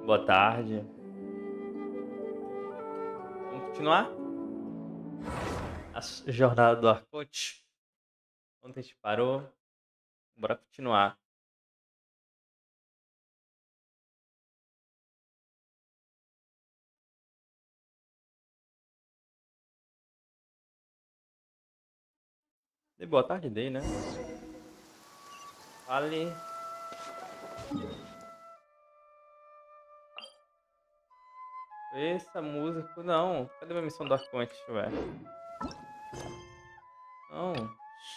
Boa tarde. Vamos continuar? Jornada do Arcote. Ontem a gente parou. Bora continuar. Dei boa tarde, dei, né? Fale. Essa música. Não. Cadê minha missão do Arconte, ué? Não.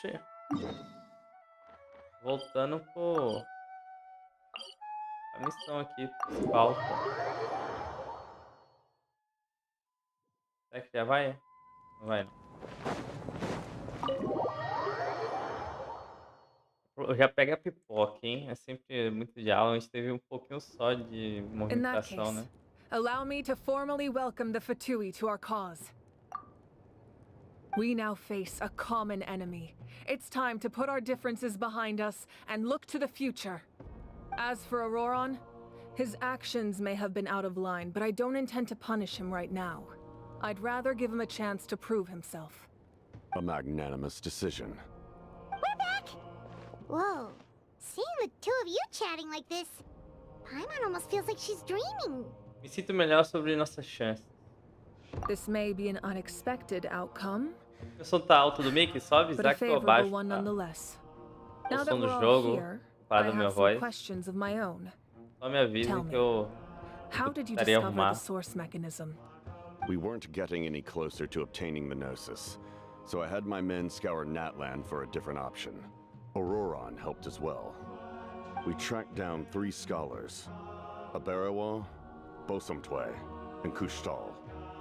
Xe. Voltando por. A missão aqui principal. Será que já vai? Não vai, não. Eu já pego a pipoca, hein? É sempre muito diálogo. A gente teve um pouquinho só de In that movimentação, case, né? allow me to formally welcome the Fatui to our cause. We now face a common enemy. It's time to put our differences behind us and look to the future. As for Auroron, his actions may have been out of line, but I don't intend to punish him right now. I'd rather give him a chance to prove himself. A magnanimous decision. We're back! Whoa. Seeing the two of you chatting like this, Paimon almost feels like she's dreaming. Me sinto melhor sobre nossas chances. This may be an unexpected outcome, O som tá alto do mic, só but avisar a que tô favorable abaixo, one tá? nonetheless. O Now that som do we're all jogo, here, I comparado à minha have some voz. questions of my own. Só me avisa Tell que me, eu How did you tentaria discover the arrumar. source mechanism? We weren't getting any closer to obtaining the Gnosis, so I had my men scour Natlan for a different option. Auroron helped as well. We tracked down 3 scholars, Aberawa, Bosumtwe, and Kushtal,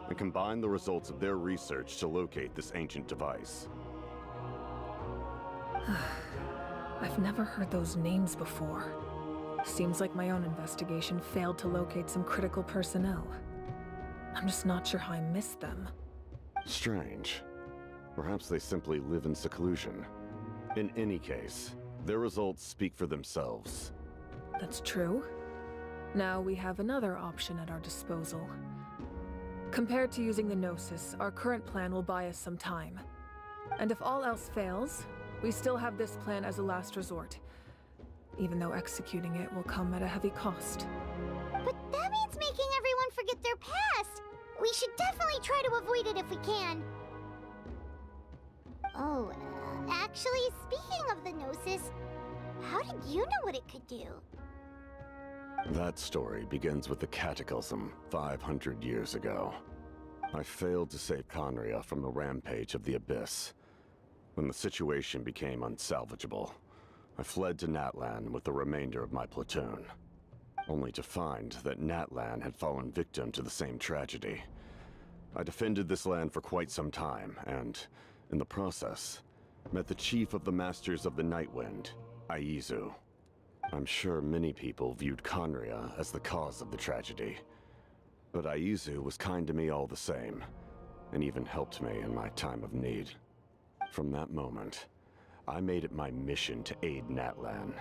and combined the results of their research to locate this ancient device. I've never heard those names before. Seems like my own investigation failed to locate some critical personnel. I'm just not sure how I missed them. Strange. Perhaps they simply live in seclusion. In any case, their results speak for themselves. That's true. Now we have another option at our disposal. Compared to using the Gnosis, our current plan will buy us some time. And if all else fails, we still have this plan as a last resort. Even though executing it will come at a heavy cost. But that means making everyone forget their past. We should definitely try to avoid it if we can. Oh, actually, speaking of the Gnosis, how did you know what it could do? That story begins with the Cataclysm 500 years ago. I failed to save Conria from the rampage of the Abyss. When the situation became unsalvageable, I fled to Natlan with the remainder of my platoon, only to find that Natlan had fallen victim to the same tragedy. I defended this land for quite some time, and, in the process, met the chief of the Masters of the Nightwind, Aizu. I'm sure many people viewed Conria as the cause of the tragedy, but Aizu was kind to me all the same, and even helped me in my time of need. From that moment, I made it my mission to aid Natlan.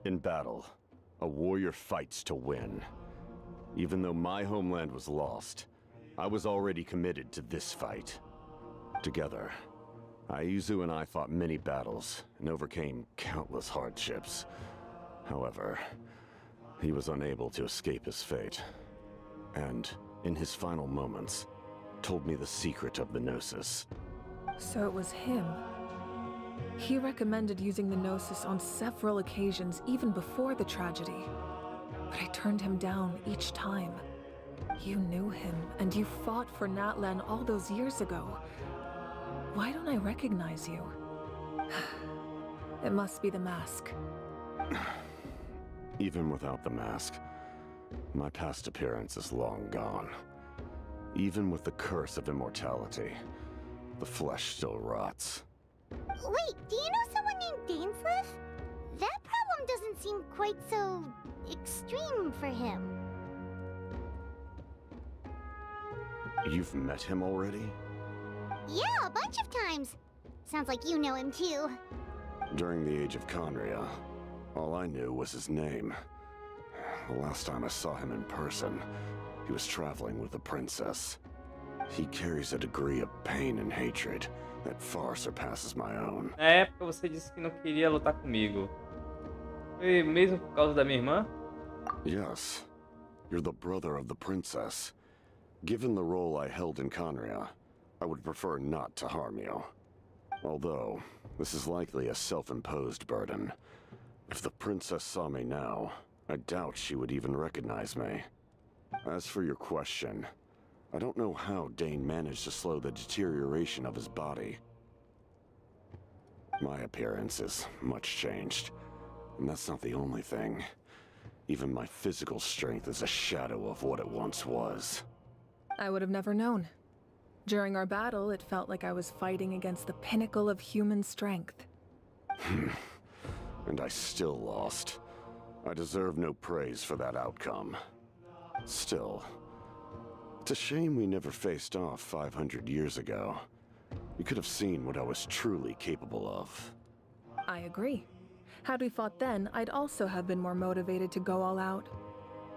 In battle, a warrior fights to win. Even though my homeland was lost, I was already committed to this fight. Together, Aizu and I fought many battles and overcame countless hardships. However, he was unable to escape his fate, and, in his final moments, told me the secret of the Gnosis. So it was him. He recommended using the Gnosis on several occasions even before the tragedy. But I turned him down each time. You knew him, and you fought for Natlan all those years ago. Why don't I recognize you? It must be the mask. Even without the mask, my past appearance is long gone. Even with the curse of immortality, the flesh still rots. Wait, do you know someone named Dainsleif? That problem doesn't seem quite so extreme for him. You've met him already? Yeah, a bunch of times. Sounds like you know him too. During the age of Conria, all I knew was his name. The last time I saw him in person, he was traveling with the princess. He carries a degree of pain and hatred that far surpasses my own. Na época você disse que não queria lutar comigo. Foi mesmo por causa da minha irmã? Yes, you're the brother of the princess. Given the role I held in Conria, I would prefer not to harm you. Although, this is likely a self-imposed burden. If the princess saw me now, I doubt she would even recognize me. As for your question, I don't know how Dane managed to slow the deterioration of his body. My appearance is much changed, and that's not the only thing. Even my physical strength is a shadow of what it once was. I would have never known. During our battle, it felt like I was fighting against the pinnacle of human strength. And I still lost. I deserve no praise for that outcome. Still, it's a shame we never faced off 500 years ago. You could have seen what I was truly capable of. I agree. Had we fought then, I'd also have been more motivated to go all out.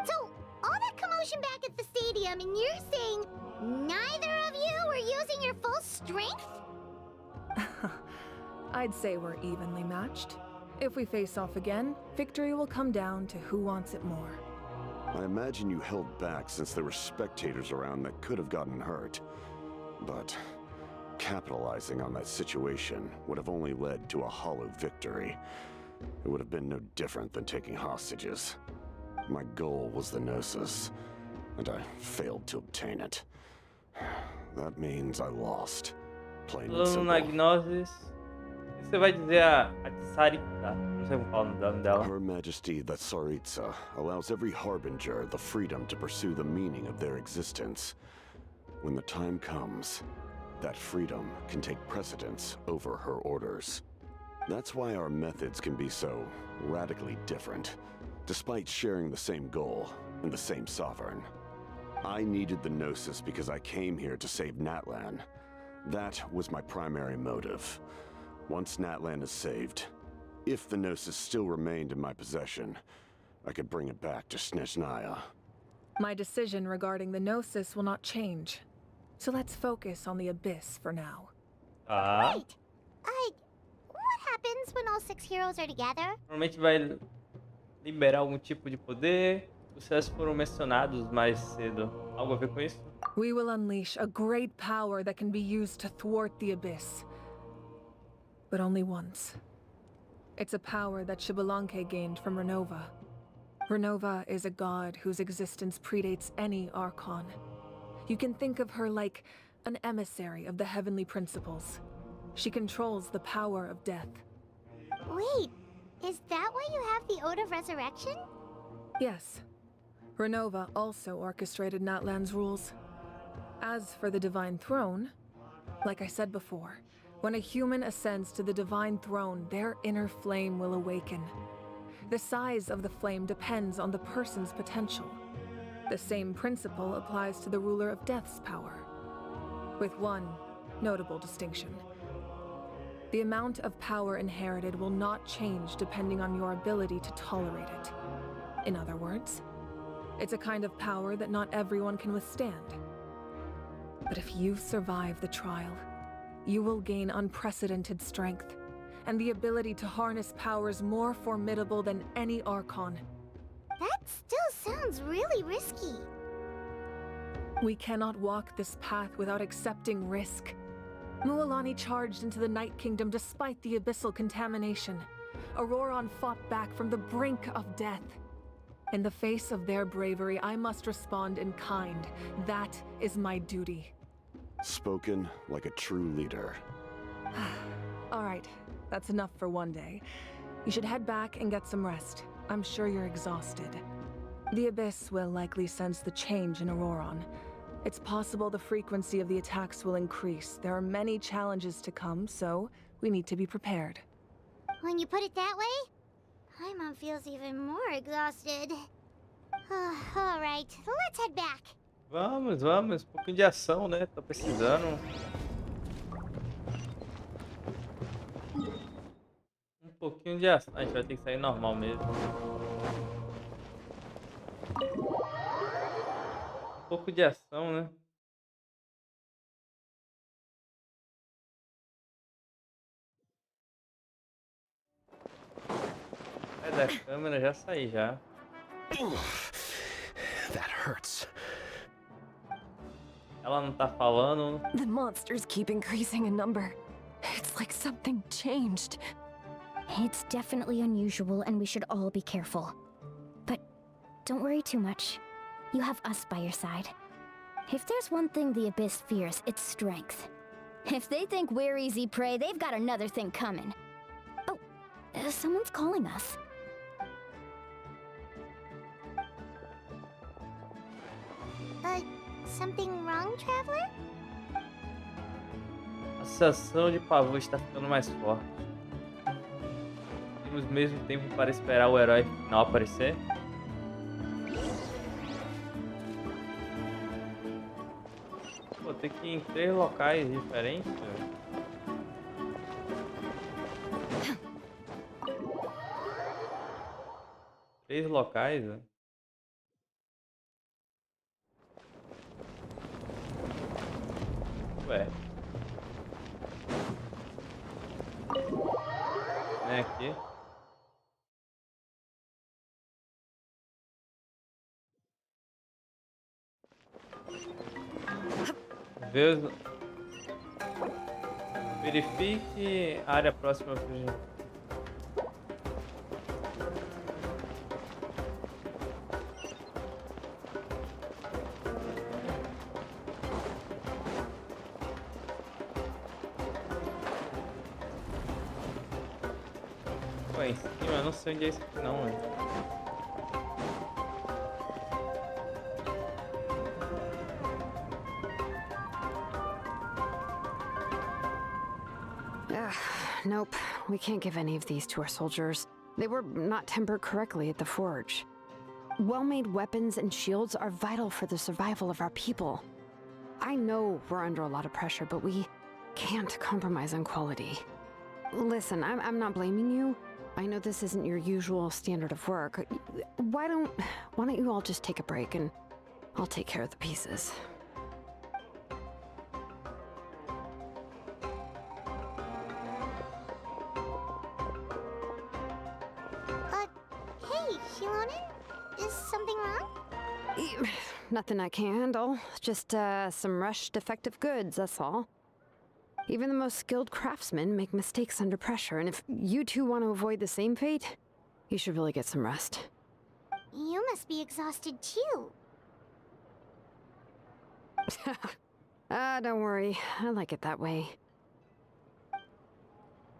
So, all that commotion back at the stadium, and you're saying neither of you were using your full strength? I'd say we're evenly matched. If we face off again, victory will come down to who wants it more. I imagine you held back since there were spectators around that could have gotten hurt. But capitalizing on that situation would have only led to a hollow victory. It would have been no different than taking hostages. My goal was the Gnosis, and I failed to obtain it. That means I lost. Plain and Falando na simple. Gnosis, você vai dizer a Tsarita, não sei como fala o nome dela. Her Majesty the Tsaritsa allows every harbinger the freedom to pursue the meaning of their existence. When the time comes, that freedom can take precedence over her orders. That's why our methods can be so radically different, despite sharing the same goal and the same sovereign. I needed the Gnosis because I came here to save Natlan. That was my primary motive. Once Natlan is saved, if the Gnosis still remained in my possession, I could bring it back to Snezhnaya. My decision regarding the Gnosis will not change. So let's focus on the Abyss for now. Tá. Right. What happens when all 6 heroes are together? Normalmente vai liberar algum tipo de poder. Os céus foram mencionados mais cedo. Algo a ver com isso? We will unleash a great power that can be used to thwart the Abyss. But only once. It's a power that Xbalanque gained from Renova. Renova is a god whose existence predates any Archon. You can think of her like an emissary of the heavenly principles. She controls the power of death. Wait, is that why you have the Ode of Resurrection? Yes. Renova also orchestrated Natlan's rules. As for the Divine Throne, like I said before, when a human ascends to the Divine Throne, their inner flame will awaken. The size of the flame depends on the person's potential. The same principle applies to the ruler of Death's power, with one notable distinction. The amount of power inherited will not change depending on your ability to tolerate it. In other words, it's a kind of power that not everyone can withstand. But if you survive the trial, you will gain unprecedented strength, and the ability to harness powers more formidable than any Archon. That still sounds really risky. We cannot walk this path without accepting risk. Mualani charged into the Night Kingdom despite the abyssal contamination. Auroron fought back from the brink of death. In the face of their bravery, I must respond in kind. That is my duty. Spoken like a true leader. All right, that's enough for one day. You should head back and get some rest. I'm sure you're exhausted. The Abyss will likely sense the change in Auroron. It's possible the frequency of the attacks will increase. There are many challenges to come, so we need to be prepared. When you put it that way, Paimon feels even more exhausted. Alright, let's head back. Vamos. Um pouquinho de ação, né? Tá precisando. Um pouquinho de ação. A gente vai ter que sair normal mesmo. pouco de ação, né? Sai da câmera, já saí já. That hurts. Ela não tá falando. The monsters keep increasing in number. It's like something changed. It's definitely unusual and we should all be careful. But don't worry too much. You have us by your side. If there's one thing the Abyss fears, it's strength. If they think we're easy prey, they've got another thing coming. Oh, someone's calling us. Something wrong, traveler? A sensação de pavor está ficando mais forte. Temos mesmo tempo para esperar o herói final aparecer? Vou ter que ir em 3 locais diferentes. Três locais? Ué. Vem aqui. Verifique a área próxima. Ué, em cima, eu não sei onde é isso aqui não, mano. Nope, we can't give any of these to our soldiers. They were not tempered correctly at the forge. Well-made weapons and shields are vital for the survival of our people. I know we're under a lot of pressure, but we can't compromise on quality. Listen, I'm not blaming you. I know this isn't your usual standard of work. Why don't you all just take a break and I'll take care of the pieces. Hey, Shilonen? Is something wrong? Nothing I can handle. Just some rushed defective goods, that's all. Even the most skilled craftsmen make mistakes under pressure, and if you two want to avoid the same fate, you should really get some rest. You must be exhausted too. Don't worry. I like it that way.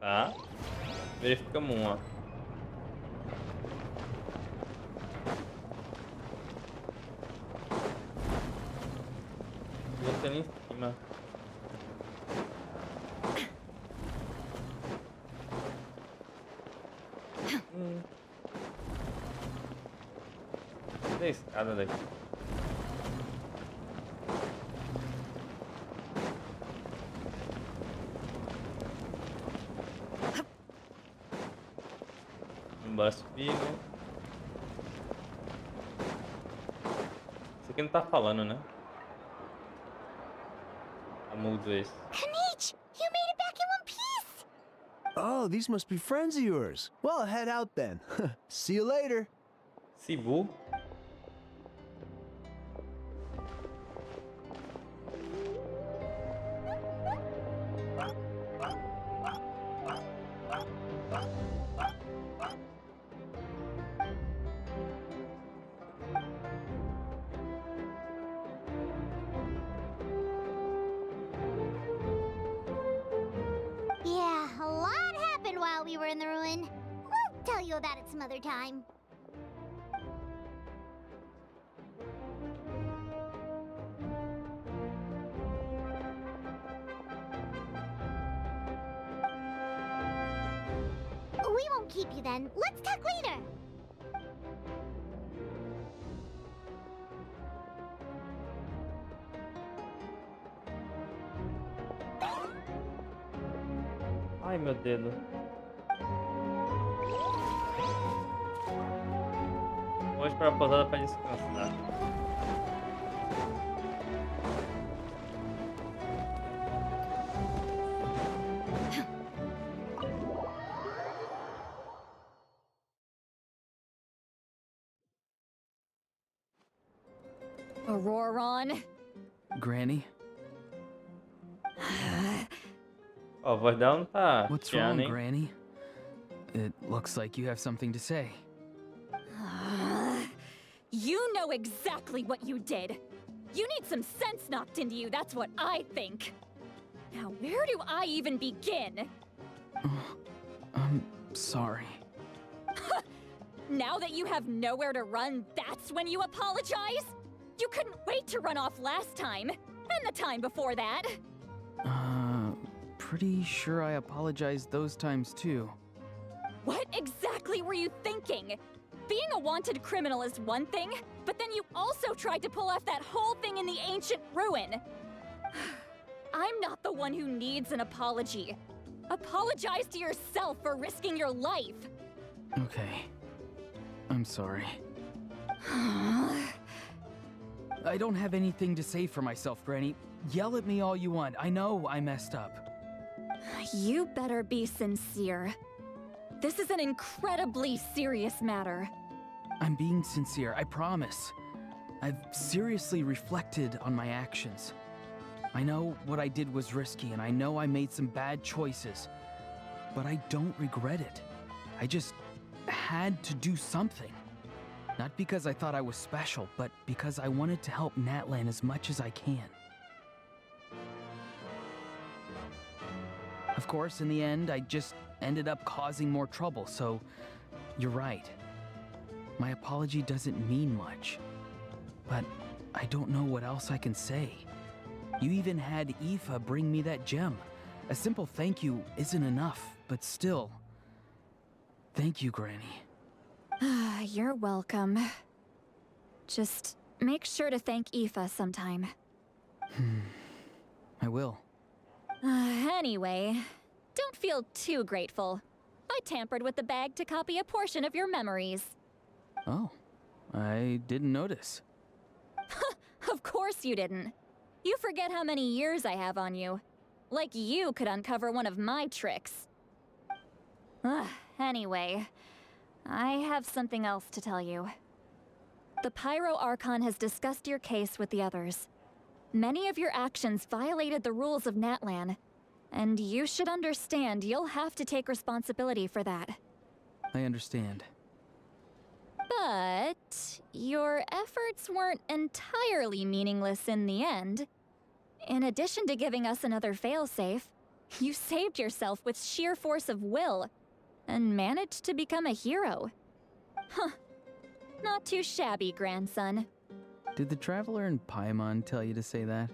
Tá. Verificamos uma. Outra ali em cima. Cadê a escada daqui? Embora subindo. Isso aqui não tá falando, né? Tá mudo esse. Kanich, you made it back in one piece! Oh, these must be friends of yours. Well, head out then. See you later. Sibu. Yeah, a lot happened while we were in the ruin. We'll tell you about it some other time. We won't keep you then. Let's talk later. Ai, meu dedo. Vou para a pousada para descansar. Auroron. Granny? Ó, a voz dela não tá What's chiando, wrong, hein? Granny? It looks like you have something to say. You know exactly what you did. You need some sense knocked into you, that's what I think. Now, where do I even begin? I'm sorry. Now that you have nowhere to run, that's when you apologize? You couldn't wait to run off last time, and the time before that. Pretty sure I apologized those times too. What exactly were you thinking? Being a wanted criminal is one thing, but then you also tried to pull off that whole thing in the ancient ruin. I'm not the one who needs an apology. Apologize to yourself for risking your life. Okay. I'm sorry. I don't have anything to say for myself, Granny. Yell at me all you want. I know I messed up. You better be sincere. This is an incredibly serious matter. I'm being sincere, I promise. I've seriously reflected on my actions. I know what I did was risky, and I know I made some bad choices. But I don't regret it. I just had to do something. Not because I thought I was special, but because I wanted to help Natlan as much as I can. Of course, in the end, I just ended up causing more trouble, so you're right. My apology doesn't mean much. But I don't know what else I can say. You even had Aoife bring me that gem. A simple thank you isn't enough, but still. Thank you, Granny. You're welcome. Just make sure to thank Aoife sometime. I will. Anyway, don't feel too grateful. I tampered with the bag to copy a portion of your memories. Oh, I didn't notice. Of course you didn't. You forget how many years I have on you. Like you could uncover one of my tricks. Anyway, I have something else to tell you. The Pyro Archon has discussed your case with the others. Many of your actions violated the rules of Natlan, and you should understand you'll have to take responsibility for that. I understand. But your efforts weren't entirely meaningless in the end. In addition to giving us another failsafe, you saved yourself with sheer force of will, and managed to become a hero. Huh. Not too shabby, grandson. Did the Traveler in Paimon tell you to say that?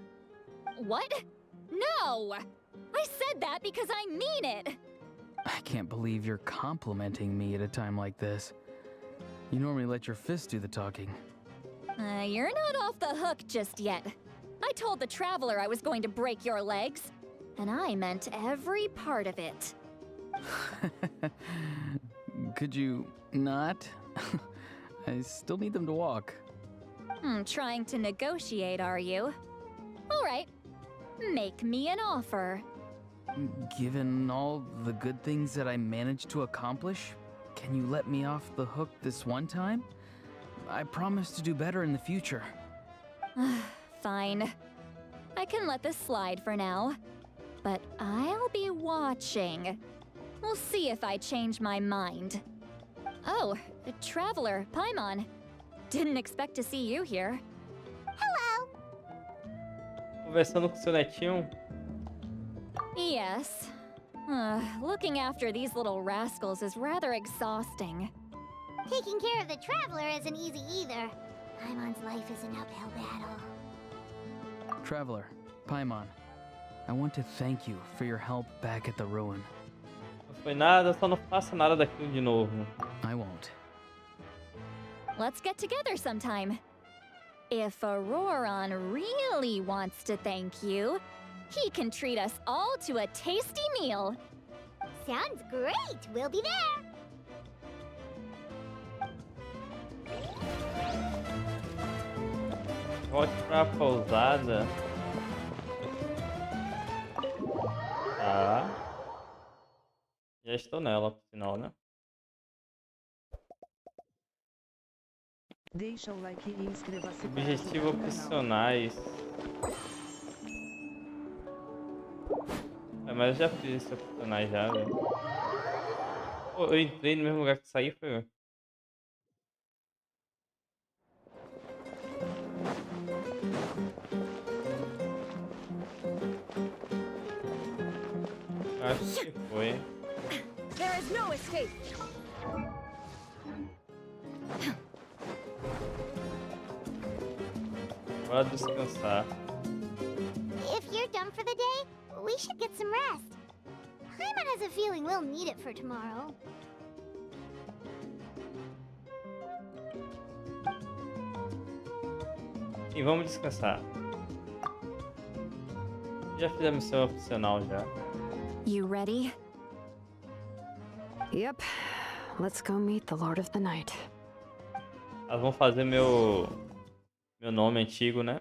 What? No! I said that because I mean it! I can't believe you're complimenting me at a time like this. You normally let your fist do the talking. You're not off the hook just yet. I told the Traveler I was going to break your legs, and I meant every part of it. Could you not? I still need them to walk. Trying to negotiate, are you? All right. Make me an offer. Given all the good things that I managed to accomplish, can you let me off the hook this one time? I promise to do better in the future. Fine. I can let this slide for now. But I'll be watching. We'll see if I change my mind. Oh, Traveler, Paimon. Didn't expect to see you here. Hello. Conversando com seu netinho. Yes. Looking after these little rascals is rather exhausting. Taking care of the Traveler isn't easy either. Paimon's life is an uphill battle. Traveler, Paimon, I want to thank you for your help back at the ruin. Não foi nada, só não faça nada daquilo de novo. I won't. Let's get together sometime. If Auroron really wants to thank you, he can treat us all to a tasty meal. Sounds great. We'll be there. Volte pra pousada. Tá. Já estou nela, por sinal, né? Deixa o like e inscreva-se para Objetivo ajudar o canal. opcionais. É, mas eu já fiz esse opcionais já, velho. Pô, eu entrei no mesmo lugar que saí, foi, velho. Acho que foi. There is no escape. Bora descansar. If you're done for the day, we should get some rest. Paimon has a feeling we'll need it for tomorrow. E vamos descansar. Já fiz a missão opcional já. You ready? Yep. Let's go meet the Lord of the Night. Elas vão fazer meu nome antigo, né?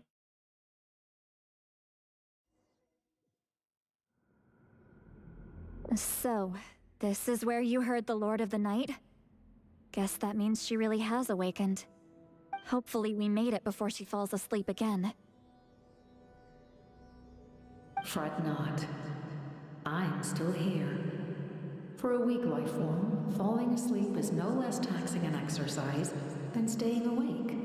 So, this is where you heard the Lord of the Night? Guess that means she really has awakened. Hopefully we made it before she falls asleep again. Fret not. I'm still here. For a weak life form, falling asleep is no less taxing an exercise than staying awake.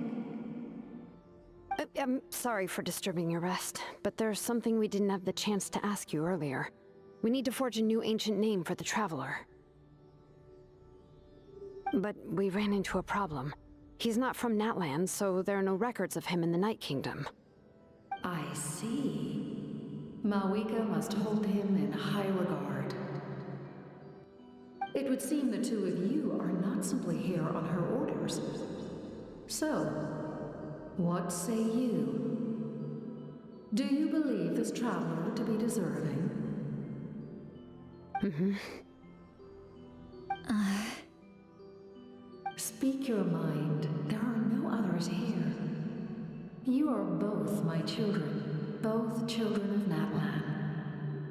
I'm sorry for disturbing your rest, but there's something we didn't have the chance to ask you earlier. We need to forge a new ancient name for the Traveler. But we ran into a problem. He's not from Natlan, so there are no records of him in the Night Kingdom. I see. Mawika must hold him in high regard. It would seem the two of you are not simply here on her orders. So, what say you? Do you believe this traveler to be deserving? Speak your mind. There are no others here. You are both my children, both children of Natlan.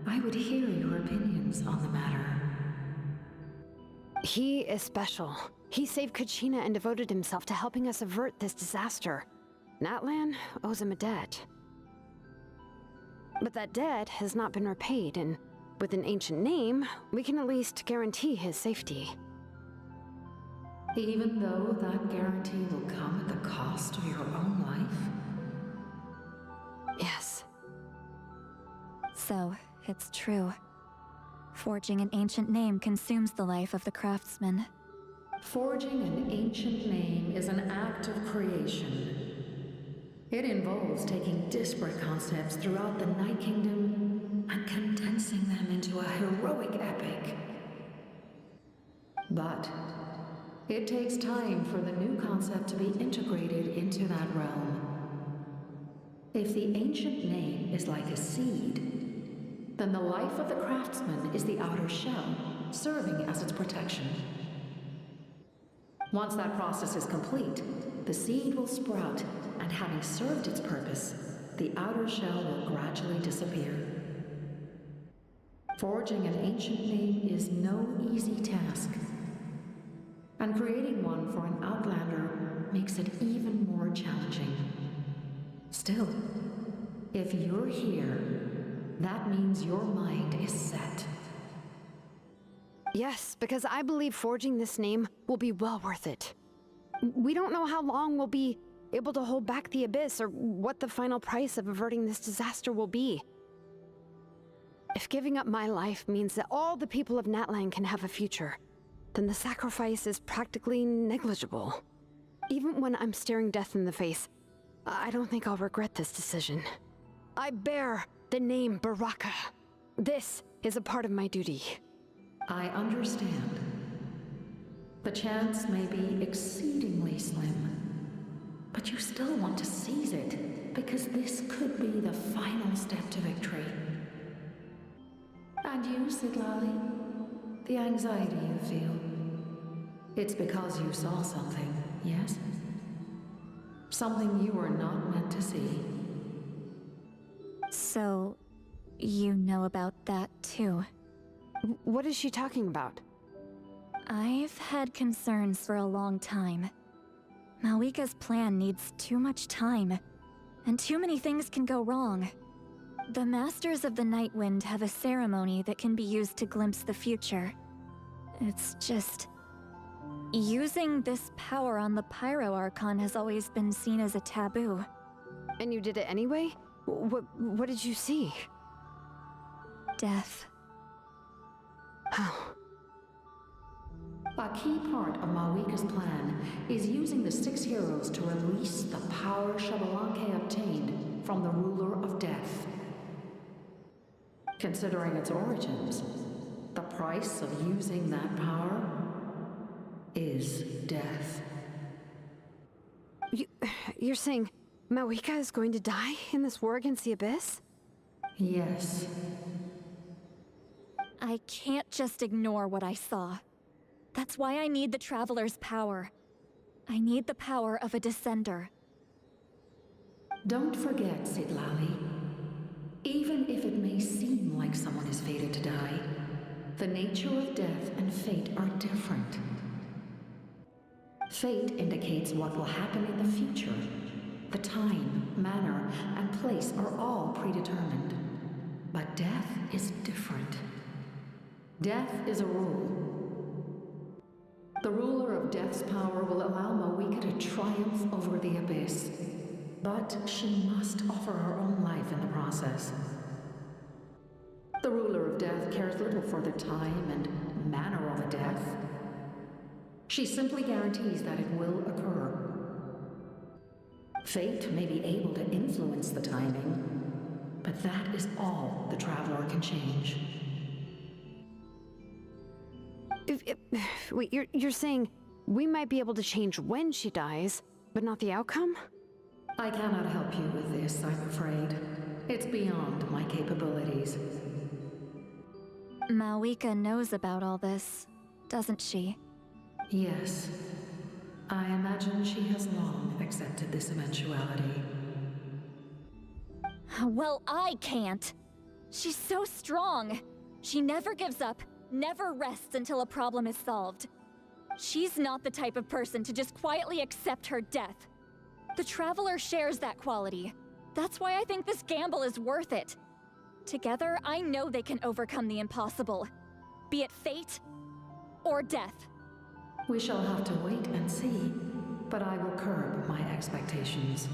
I would hear your opinions on the matter. He is special. He saved Kachina and devoted himself to helping us avert this disaster. Natlan owes him a debt. But that debt has not been repaid, and with an ancient name, we can at least guarantee his safety. Even though that guarantee will come at the cost of your own life? Yes. So, it's true. Forging an ancient name consumes the life of the craftsman. Forging an ancient name is an act of creation. It involves taking disparate concepts throughout the Night Kingdom and condensing them into a heroic epic. But it takes time for the new concept to be integrated into that realm. If the ancient name is like a seed, then the life of the craftsman is the outer shell, serving as its protection. Once that process is complete, the seed will sprout, and having served its purpose, the outer shell will gradually disappear. Forging an ancient name is no easy task, and creating one for an outlander makes it even more challenging. Still, if you're here, that means your mind is set. Yes, because I believe forging this name will be well worth it. We don't know how long we'll be able to hold back the Abyss or what the final price of averting this disaster will be. If giving up my life means that all the people of Natlan can have a future, then the sacrifice is practically negligible. Even when I'm staring death in the face, I don't think I'll regret this decision. I bear the name Baraka. This is a part of my duty. I understand. The chance may be exceedingly slim, but you still want to seize it, because this could be the final step to victory. And you, Sidlali, the anxiety you feel, it's because you saw something, yes? Something you were not meant to see. So, you know about that too. What is she talking about? I've had concerns for a long time. Malika's plan needs too much time, and too many things can go wrong. The Masters of the Night Wind have a ceremony that can be used to glimpse the future. It's just... using this power on the Pyro Archon has always been seen as a taboo. And you did it anyway? What did you see? Death. How? A key part of Malika's plan is using the 6 heroes to release the power Xbalanque obtained from the ruler of death. Considering its origins, the price of using that power is death. You're saying Malika is going to die in this war against the Abyss? Yes. I can't just ignore what I saw. That's why I need the Traveler's power. I need the power of a Descender. Don't forget, Sidlali. Even if it may seem like someone is fated to die, the nature of death and fate are different. Fate indicates what will happen in the future. The time, manner, and place are all predetermined. But death is different. Death is a rule. The ruler of Death's power will allow Malika to triumph over the Abyss. But she must offer her own life in the process. The ruler of Death cares little for the time and manner of a death. She simply guarantees that it will occur. Fate may be able to influence the timing, but that is all the Traveler can change. Wait, you're saying we might be able to change when she dies, but not the outcome? I cannot help you with this, I'm afraid. It's beyond my capabilities. Malika knows about all this, doesn't she? Yes. I imagine she has long accepted this eventuality. Well, I can't. She's so strong. She never gives up, never rests until a problem is solved. She's not the type of person to just quietly accept her death. The Traveler shares that quality. That's why I think this gamble is worth it. Together, I know they can overcome the impossible. Be it fate or death. We shall have to wait and see, but I will curb my expectations.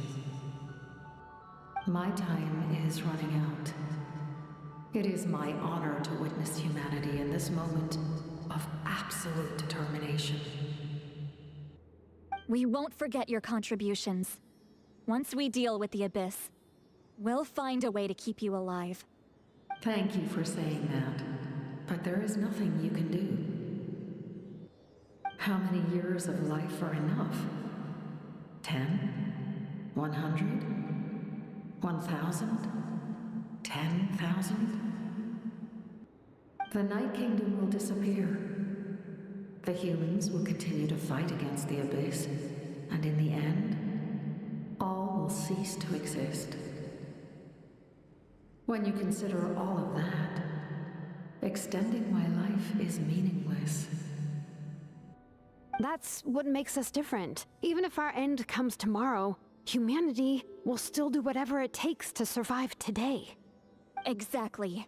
My time is running out. It is my honor to witness humanity in this moment of absolute determination. We won't forget your contributions. Once we deal with the Abyss, we'll find a way to keep you alive. Thank you for saying that, but there is nothing you can do. How many years of life are enough? 10? 100? 1,000? 10,000? The Night Kingdom will disappear. The humans will continue to fight against the Abyss, and in the end, all will cease to exist. When you consider all of that, extending my life is meaningless. That's what makes us different. Even if our end comes tomorrow, humanity will still do whatever it takes to survive today. Exactly.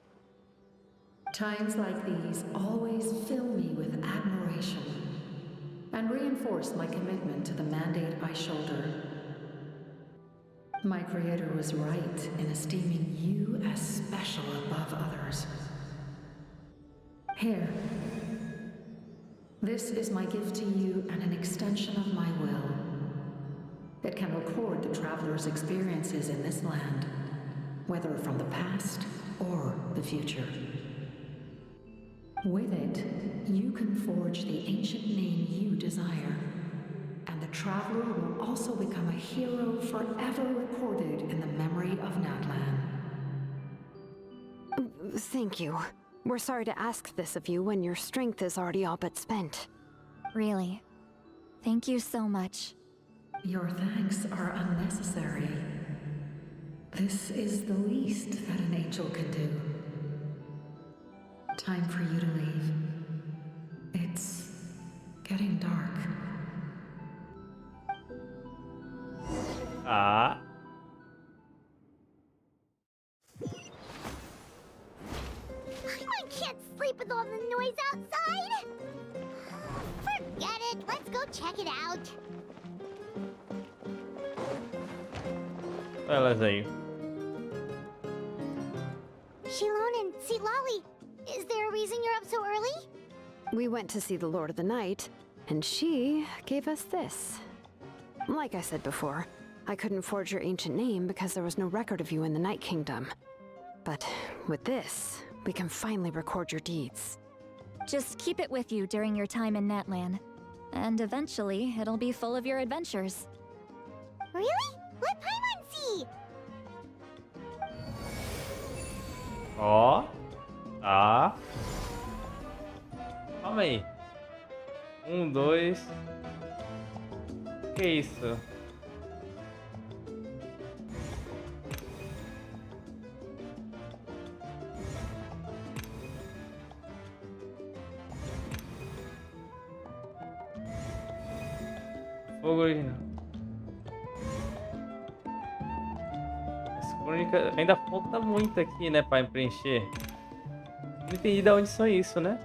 Times like these always fill me with admiration and reinforce my commitment to the mandate I shoulder. My Creator was right in esteeming you as special above others. Here. This is my gift to you and an extension of my will. It can record the Traveler's experiences in this land, whether from the past or the future. With it, you can forge the ancient name you desire, and the Traveler will also become a hero forever recorded in the memory of Natlan. Thank you. We're sorry to ask this of you when your strength is already all but spent. Really. Thank you so much. Your thanks are unnecessary. This is the least that an angel can do. Time for you to leave. It's getting dark. Ah. I can't sleep with all the noise outside. Forget it. Let's go check it out. Elas aí. Shilon and Lolly, is there a reason you're up so early? We went to see the Lord of the Night, and she gave us this. Like I said before, I couldn't forge your ancient name because there was no record of you in the Night Kingdom. But with this, we can finally record your deeds. Just keep it with you during your time in Natlan. And eventually, it'll be full of your adventures. Really? Let Paimon see! Ó. Tá. Calma aí. 1, 2. Que isso? Fogo original. Essa crônica ainda falta muito aqui, né, pra preencher. Não entendi de onde são isso, né?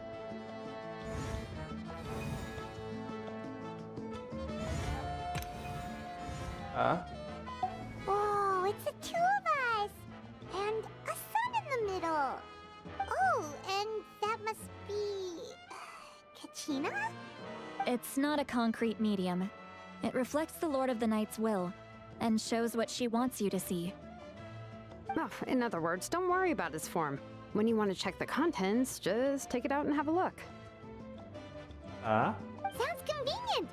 Ah. Whoa, it's the two of us! And a sun in the middle! Oh, and that must be... Kachina? It's not a concrete medium. It reflects the Lord of the Night's will, and shows what she wants you to see. Oh, in other words, don't worry about his form. When you want to check the contents, just take it out and have a look. Ah. Sounds convenient!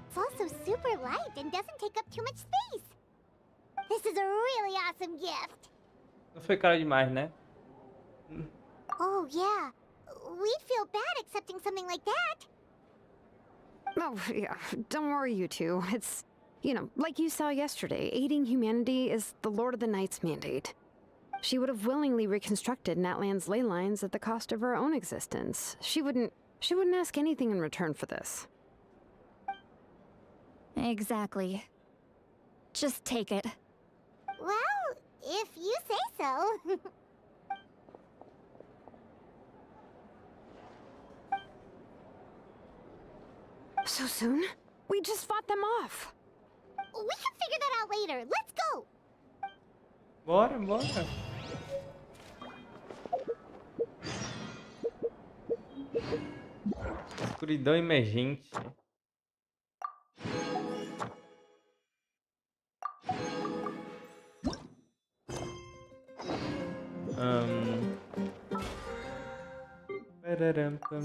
It's also super light and doesn't take up too much space. This is a really awesome gift. Não foi caro demais, né? Oh, yeah. We'd feel bad accepting something like that. Oh, yeah, don't worry, you two. It's, you know, like you saw yesterday, aiding humanity is the Lord of the Night's mandate. She would have willingly reconstructed Natlan's ley lines at the cost of her own existence. She wouldn't ask anything in return for this. Exactly. Just take it. Well, if you say so. So soon? We just fought them off. We can figure that out later. Let's go. Bora, bora. Escuridão emergente. Pararam-pam.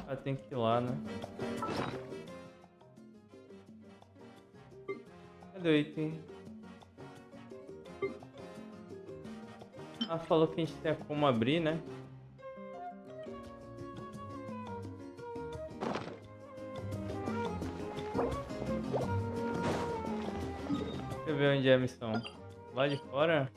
Ah, tem que ir lá, né? Cadê o item? Ah, falou que a gente tem como abrir, né? Deixa eu ver onde é a missão. Lá de fora?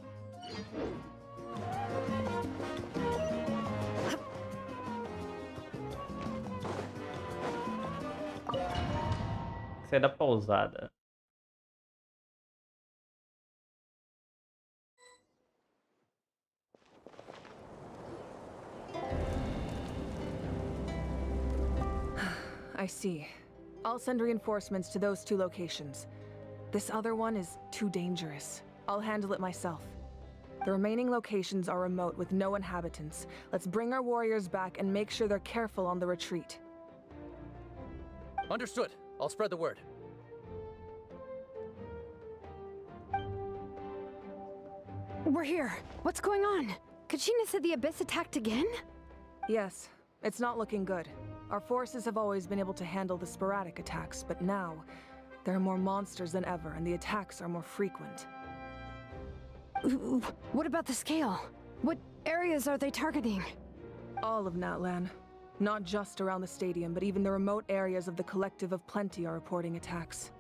Isso é da pausada. I see. I'll send reinforcements to those 2 locations. This other one is too dangerous. I'll handle it myself. The remaining locations are remote with no inhabitants. Let's bring our warriors back and make sure they're careful on the retreat. Understood. I'll spread the word. We're here. What's going on? Kachina said the Abyss attacked again? Yes, it's not looking good. Our forces have always been able to handle the sporadic attacks, but now there are more monsters than ever, and the attacks are more frequent. What about the scale? What areas are they targeting? All of Natlan. Not just around the stadium, but even the remote areas of the Collective of Plenty are reporting attacks.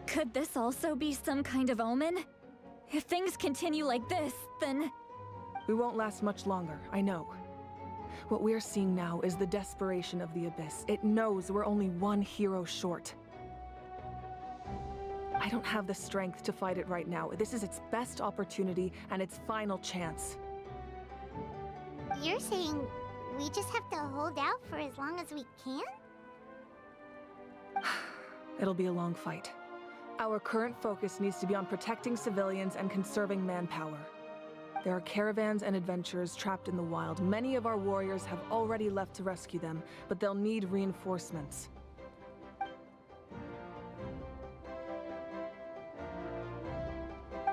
Could this also be some kind of omen? If things continue like this, then... We won't last much longer, I know. What we're seeing now is the desperation of the Abyss. It knows we're only one hero short. I don't have the strength to fight it right now. This is its best opportunity and its final chance. You're saying we just have to hold out for as long as we can? It'll be a long fight. Our current focus needs to be on protecting civilians and conserving manpower. There are caravans and adventurers trapped in the wild. Many of our warriors have already left to rescue them, but they'll need reinforcements.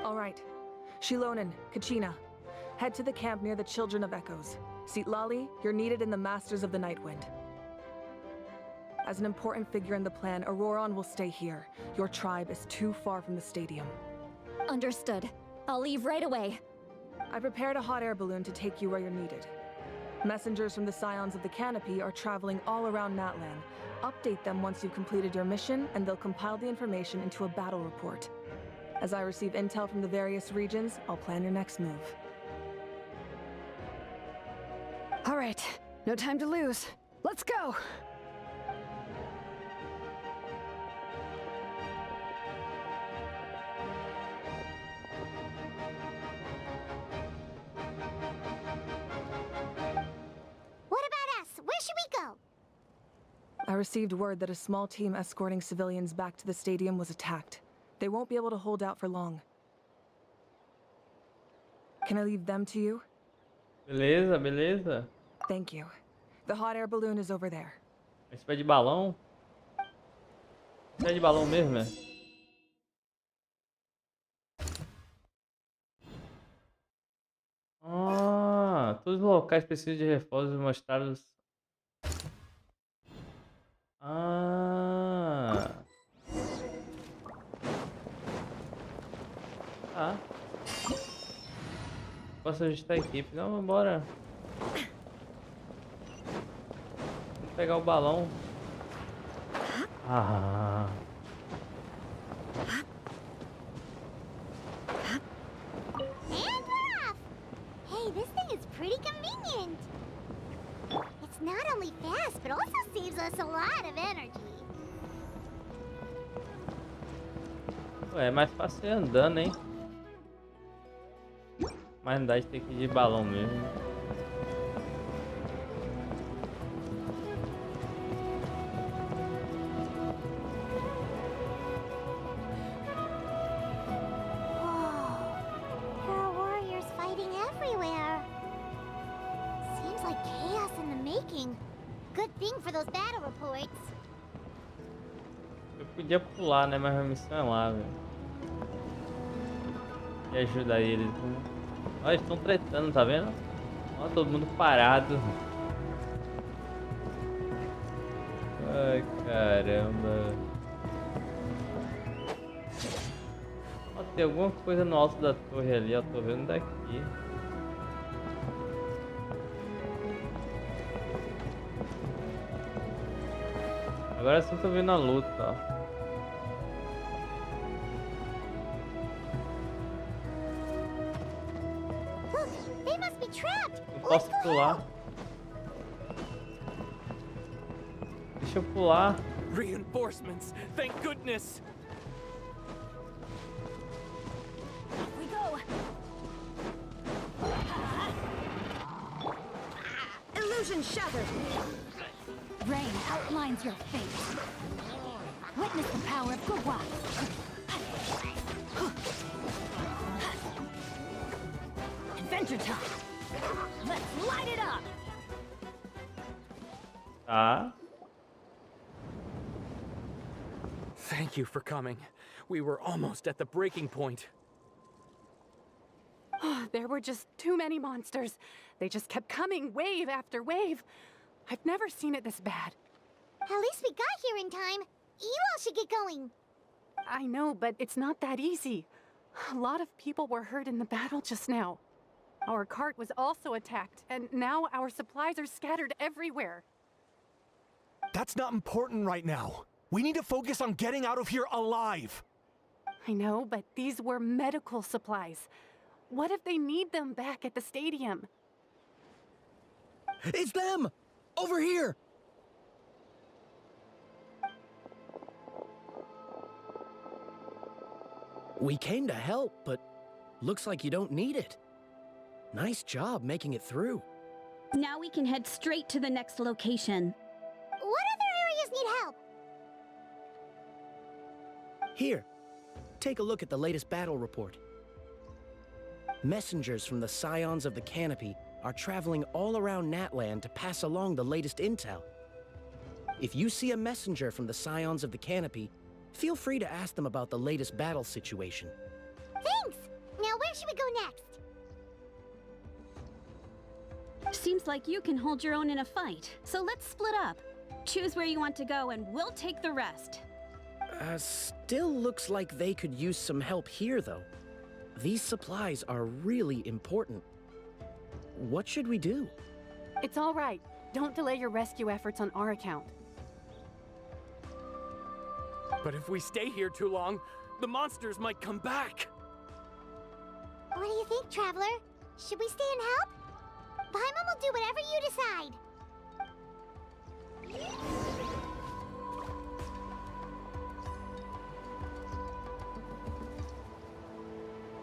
All right. Shilonen, Kachina, head to the camp near the Children of Echoes. Sitlali, you're needed in the Masters of the Nightwind. As an important figure in the plan, Auroron will stay here. Your tribe is too far from the stadium. Understood. I'll leave right away. I prepared a hot air balloon to take you where you're needed. Messengers from the Scions of the Canopy are traveling all around Natlan. Update them once you've completed your mission, and they'll compile the information into a battle report. As I receive intel from the various regions, I'll plan your next move. All right, no time to lose. Let's go! What about us? Where should we go? I received word that a small team escorting civilians back to the stadium was attacked. They won't be able to hold out for long. Can I leave them to you? Beleza, beleza. Thank you. The hot air balloon is over there. Esse pé de balão? Pé de balão mesmo, né? Ah, todos os locais precisam de reforços mostrados. Ah. Tá. Posso ajustar a equipe? Não, vambora. Vamos pegar o balão. Ah. And we're off! Hey, this thing is pretty convenient. It's not only fast, but also saves us a lot of energy. Ué, é mais fácil ir andando, hein? Mas não dá de ter que ir de balão mesmo. There are warriors fighting everywhere. Seems like chaos in the making. Good thing for those battle reports. Eu podia pular, né? Mas a missão é lá, velho. E ajudar eles, né? Olha, eles estão tretando, tá vendo? Olha, todo mundo parado. Ai, caramba. Ó, tem alguma coisa no alto da torre ali, ó. Tô vendo daqui. Agora sim tô vendo a luta, ó. Não posso pular. Deixa eu pular. Reinforcements, thank goodness. Off we go. Illusion shattered! Rain outlines your fate. Witness the power of Coalla. Adventure time. Let's light it up. Tá. Thank you for coming. We were almost at the breaking point. There were just too many monsters. They just kept coming, wave after wave. I've never seen it this bad. At least we got here in time. You all should get going. I know, but it's not that easy. A lot of people were hurt in the battle just now. Our cart was also attacked, and now our supplies are scattered everywhere. That's not important right now. We need to focus on getting out of here alive. I know, but these were medical supplies. What if they need them back at the stadium? It's them! Over here! We came to help, but looks like you don't need it. Nice job making it through. Now we can head straight to the next location. What other areas need help? Here, take a look at the latest battle report. Messengers from the Scions of the Canopy are traveling all around Natlan to pass along the latest intel. If you see a messenger from the Scions of the Canopy, feel free to ask them about the latest battle situation. Thanks! Now where should we go next? Seems like you can hold your own in a fight, so let's split up. Choose where you want to go and we'll take the rest. Still looks like they could use some help here, though. These supplies are really important. What should we do? It's all right. Don't delay your rescue efforts on our account. But if we stay here too long, the monsters might come back. What do you think, Traveler? Should we stay and help? Paimon will do whatever you decide.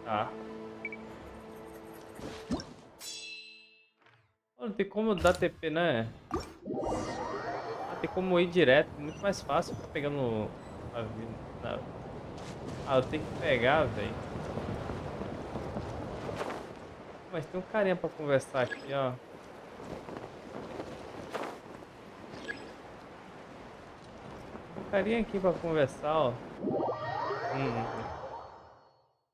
Tá. Não tem como dar TP, né? Tem como ir direto, muito mais fácil pegando a vida. Eu tenho que pegar, velho. Mas tem um carinha pra conversar aqui, ó. Tem um carinha aqui pra conversar, ó.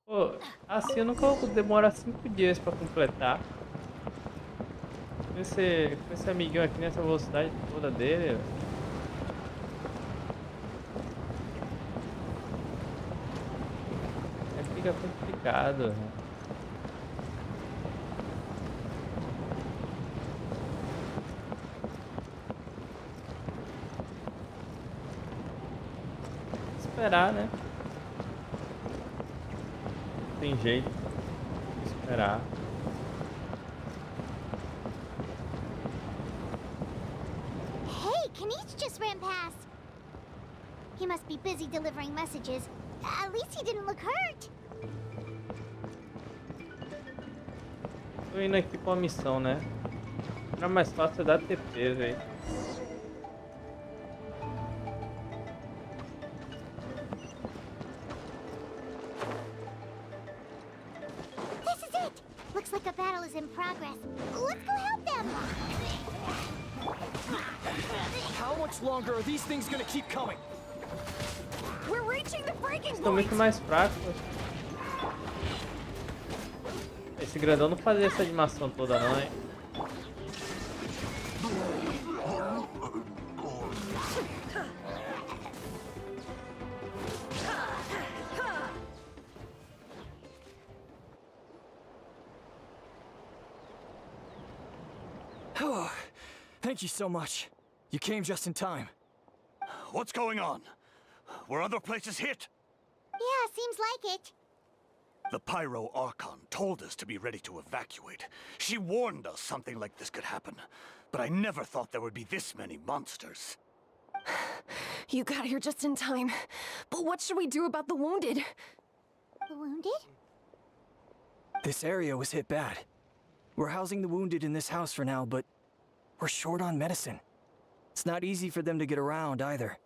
Pô, assim eu nunca vou demorar 5 dias pra completar. Com esse amiguinho aqui nessa velocidade toda dele. Aí fica complicado. Esperar, né? Não tem jeito. Esperar. Hey, Kanish just ran past. He must be busy delivering messages. At least he didn't look hurt. Tô indo aqui pra uma missão, né? Era mais fácil dar TP, velho. This is it! Looks like a battle is in progress. Let's go help them! How much longer are these things gonna keep coming? We're reaching the breaking Estão point! muito mais fracos. Esse grandão não fazia essa animação toda não, hein? Oh, thank you so much. You came just in time. What's going on? Were other places hit? Yeah, seems like it. The Pyro Archon told us to be ready to evacuate. She warned us something like this could happen. But I never thought there would be this many monsters. You got here just in time. But what should we do about the wounded? The wounded? This area was hit bad. We're housing the wounded in this house for now, but we're short on medicine. It's not easy for them to get around either.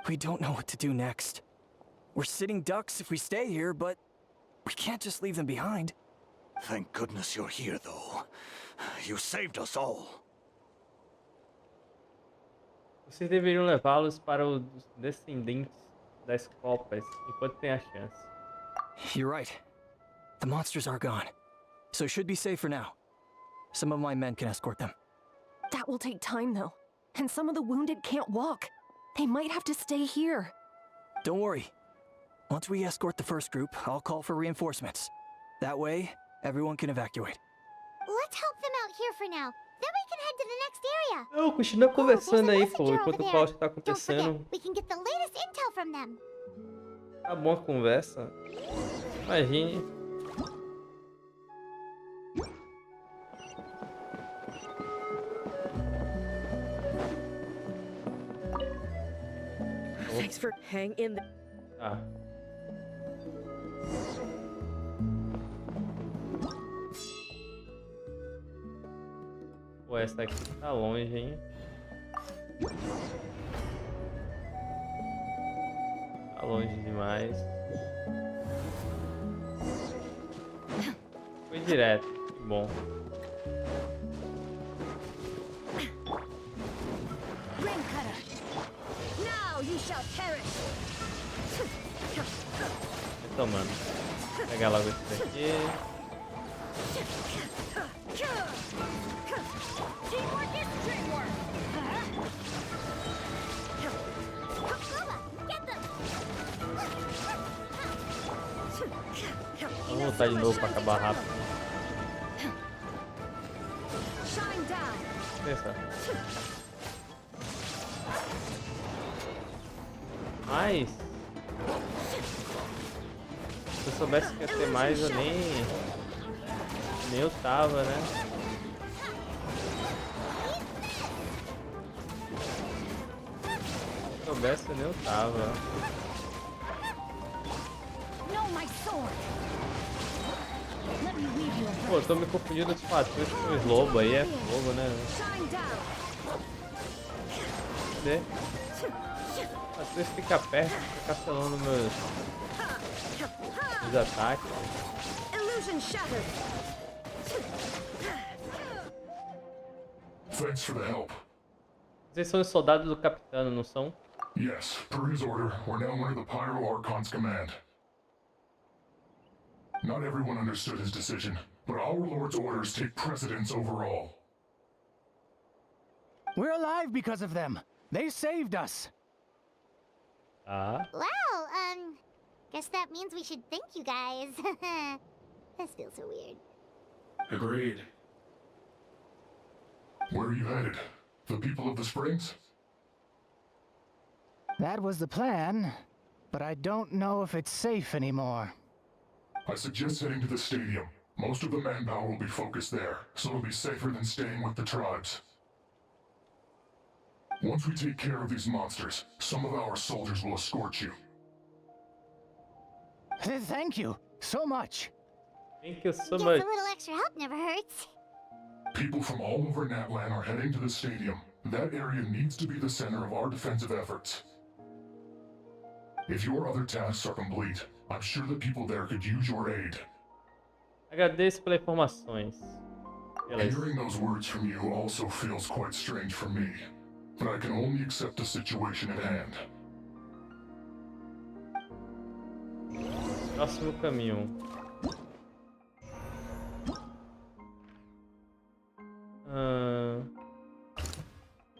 We don't know what to do next. We're sitting ducks if we stay here, but we can't just leave them behind. Thank goodness you're here, though. You saved us all. Vocês deveriam levá-los para os descendentes das copas enquanto tem a chance. You're right. The monsters are gone, so it should be safe for now. Some of my men can escort them. That will take time, though. And some of the wounded can't walk. They might have to stay here. Don't worry. Once we escort the first group, I'll call for reinforcements. That way, everyone can evacuate. Let's help them out here for now. Then we can head to the next area. Não, continua conversando aí, pô, enquanto o caos tá Don't acontecendo. forget, we can get the latest intel from them. Tá bom a conversa. Imagine. Thanks for hang in there. Tá. Pô, essa daqui tá longe, hein? Tá longe demais. Foi direto, que bom. Tomando. Vou pegar logo esse daqui. Vamos voltar de novo para acabar rápido. Pensa. Mas se eu soubesse que ia ter mais, eu nem eu tava, né? Se eu soubesse, eu nem eu tava. Pô, eu tô me confundindo os patins com os lobos aí, é fogo, né? Cadê? O patins fica perto, fica cancelando meus ataques. Thanks for the help. Vocês são os soldados do capitão, não são? Yes, per his order, we're now under the Pyro Archon's command. Not everyone understood his decision, but our Lord's orders take precedence over all. We're alive because of them. They saved us. Ah. Well, guess that means we should thank you guys. This feels so weird. Agreed. Where are you headed? The people of the Springs? That was the plan, but I don't know if it's safe anymore. I suggest heading to the stadium. Most of the manpower will be focused there, so it'll be safer than staying with the tribes. Once we take care of these monsters, some of our soldiers will escort you. Thank you so much. Thank you so Guess much. a little extra help never hurts. People from all over Natlan are heading to the stadium. That area needs to be the center of our defensive efforts. If your other tasks are complete, I'm sure the people there could use your aid. Agradeço pelas informações. Hearing those words from you also feels quite strange for me, but I can only accept the situation at hand. Próximo caminho.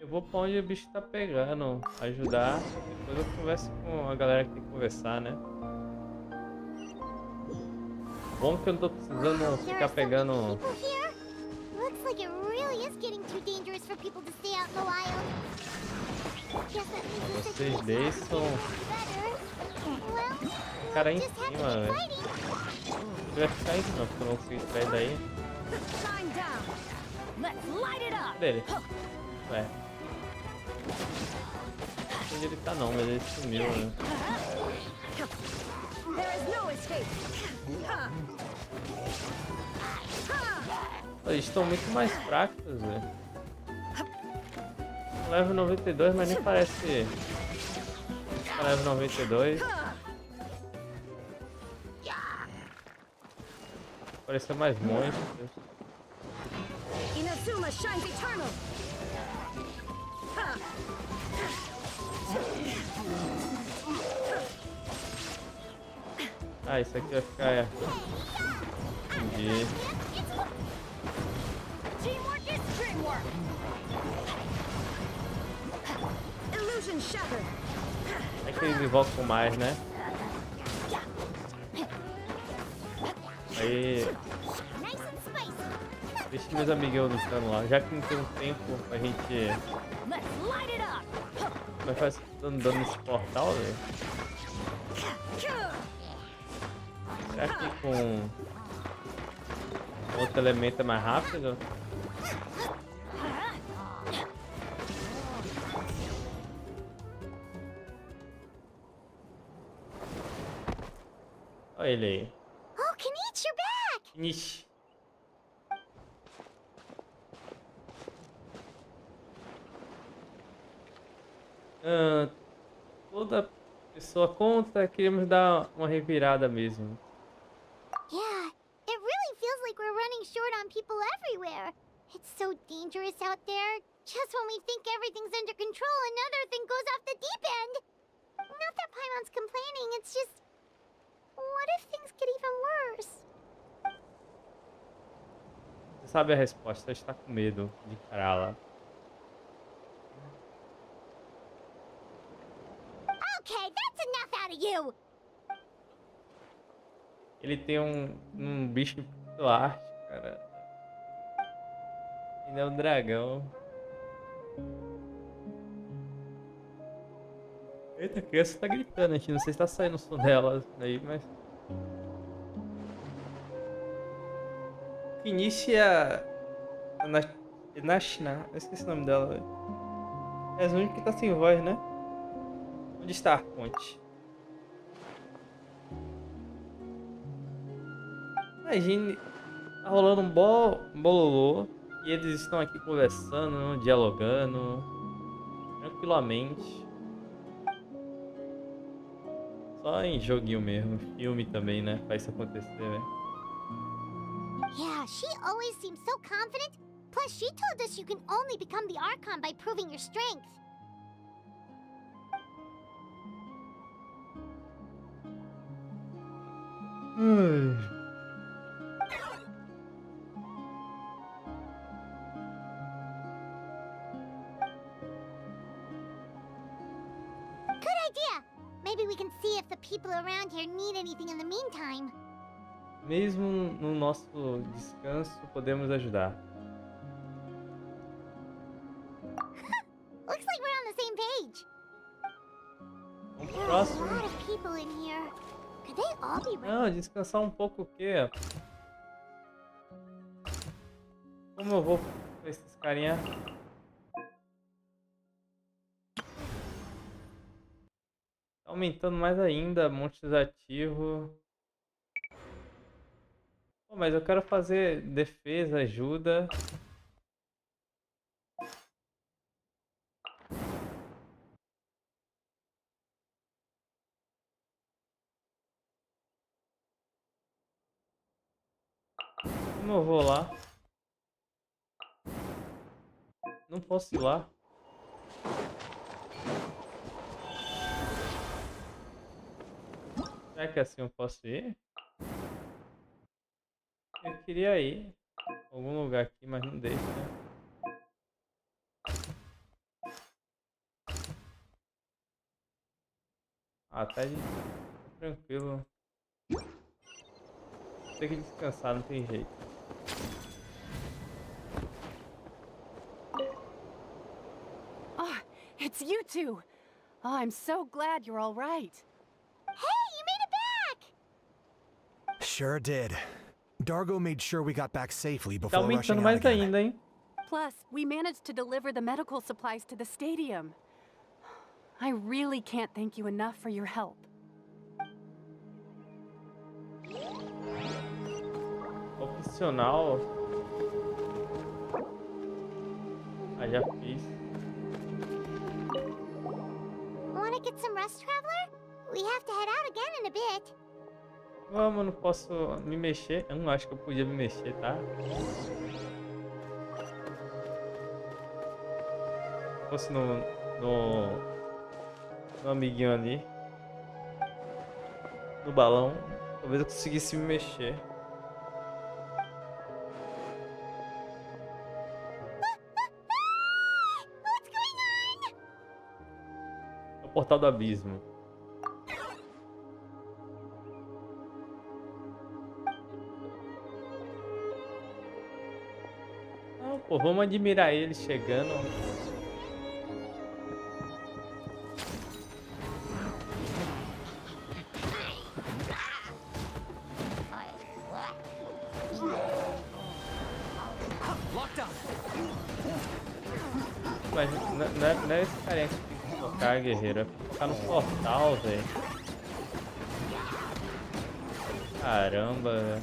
Eu vou pra onde o bicho tá pegando, ajudar. Depois eu converso com a galera que tem que conversar, né? Bom que eu não tô precisando ficar pegando. Looks like it really is getting too dangerous for people to stay out in the wild. Vocês deixam o cara aí em cima, velho. Ele vai ficar aí não, porque eu não consigo sair daí. Cadê ele? Ué. Não sei onde ele tá não, mas ele sumiu, né? Eles estão muito mais fracos, velho. Level 92, mas nem parece level 92. Pareceu mais monstros. Inazuma shines eternal. Ah, isso aqui vai ficar. Entendi. Teamwork is dreamwork. Illusion shattered. É que eles invocam mais, né? Aí. Deixa meus amiguinhos lutando lá, já que não tem um tempo pra gente. Vai fazer dando nesse portal, velho. Será que com outro elemento é mais rápido? Olha ele aí. Oh, Kenichi, you're back! Nish. Toda pessoa conta, queríamos dar uma revirada mesmo. Yeah, it really feels like we're running short on people everywhere. It's so dangerous out there. Just when we think everything's under control, another thing goes off the deep end. Not that Paimon's complaining, it's just... What if things get even worse? Você sabe a resposta, está com medo de encará-la. Okay, that's enough out of you! Ele tem um bicho plástico, cara. Ele é um dragão. Eita, a criança tá gritando aqui. Não sei se tá saindo o som dela aí, mas... Inicia... Nashna. Eu esqueci o nome dela. É a única que tá sem voz, né? Onde está a ponte? Imagine, tá rolando um bololô e eles estão aqui conversando, dialogando tranquilamente. Só em joguinho mesmo, filme também, né? Faz isso acontecer, né? Yeah, she always seems so confident. Plus, she told us you can only become the Archon by proving your strength. Good idea! Maybe we can see if the people around here need anything in the meantime. Mesmo no nosso descanso, podemos ajudar. Looks like we're on the same page. Vamos pro There's a próximo. lot of people in here. Could they all be right? Não, descansar um pouco o quê? Como eu vou com esses carinha? Tá aumentando mais ainda, monstros ativos. Pô, mas eu quero fazer defesa, ajuda. Como eu vou lá? Não posso ir lá. Será que assim eu posso ir? Eu queria ir em algum lugar aqui, mas não deixa. Ah, tá tranquilo. Tem que descansar, não tem jeito. Ah, it's you two. Oh, I'm so glad you're all right. Hey, you made it back! Sure did. Dargo made sure we got back safely Tá before rushing aumentando out mais again. ainda, hein? Plus, we managed to deliver the medical supplies to the stadium. I really can't thank you enough for your help. Opcional. Ah, já fiz. Wanna get some rest, traveler? We have to head out again in a bit. Vamos, não posso me mexer. Eu não acho que eu podia me mexer, tá? Se fosse no amiguinho ali. No balão. Talvez eu conseguisse me mexer. What's going on? É o portal do abismo. Não, pô, vamos admirar ele chegando. Mas não é esse carinha que tem que colocar, guerreiro. É ficar no portal, velho. Caramba, velho.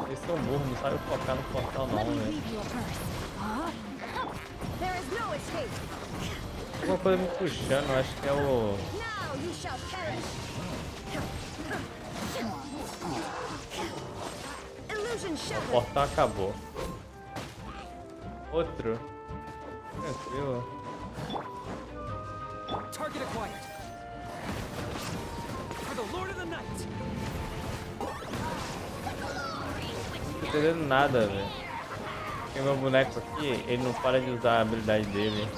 Eles são burros, não sabem focar no portal não, velho. Alguma coisa me puxando, acho que é o... O portal acabou. Outro. Tranquilo. Target acquired. For the Lord of the Night. Não tô entendendo nada, velho. Tem meu boneco aqui, ele não para de usar a habilidade dele.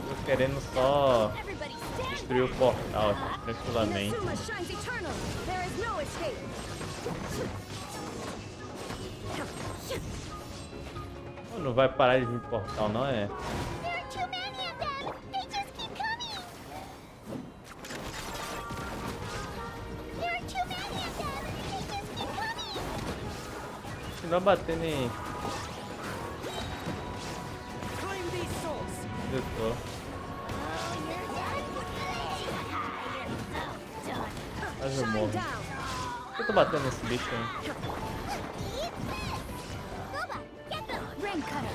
Tô querendo só destruir o portal aqui, tranquilamente. Não vai parar de vir portal, não é? Se não bater em... Eu tô. Quase eu morro. Por que eu tô batendo nesse bicho aí?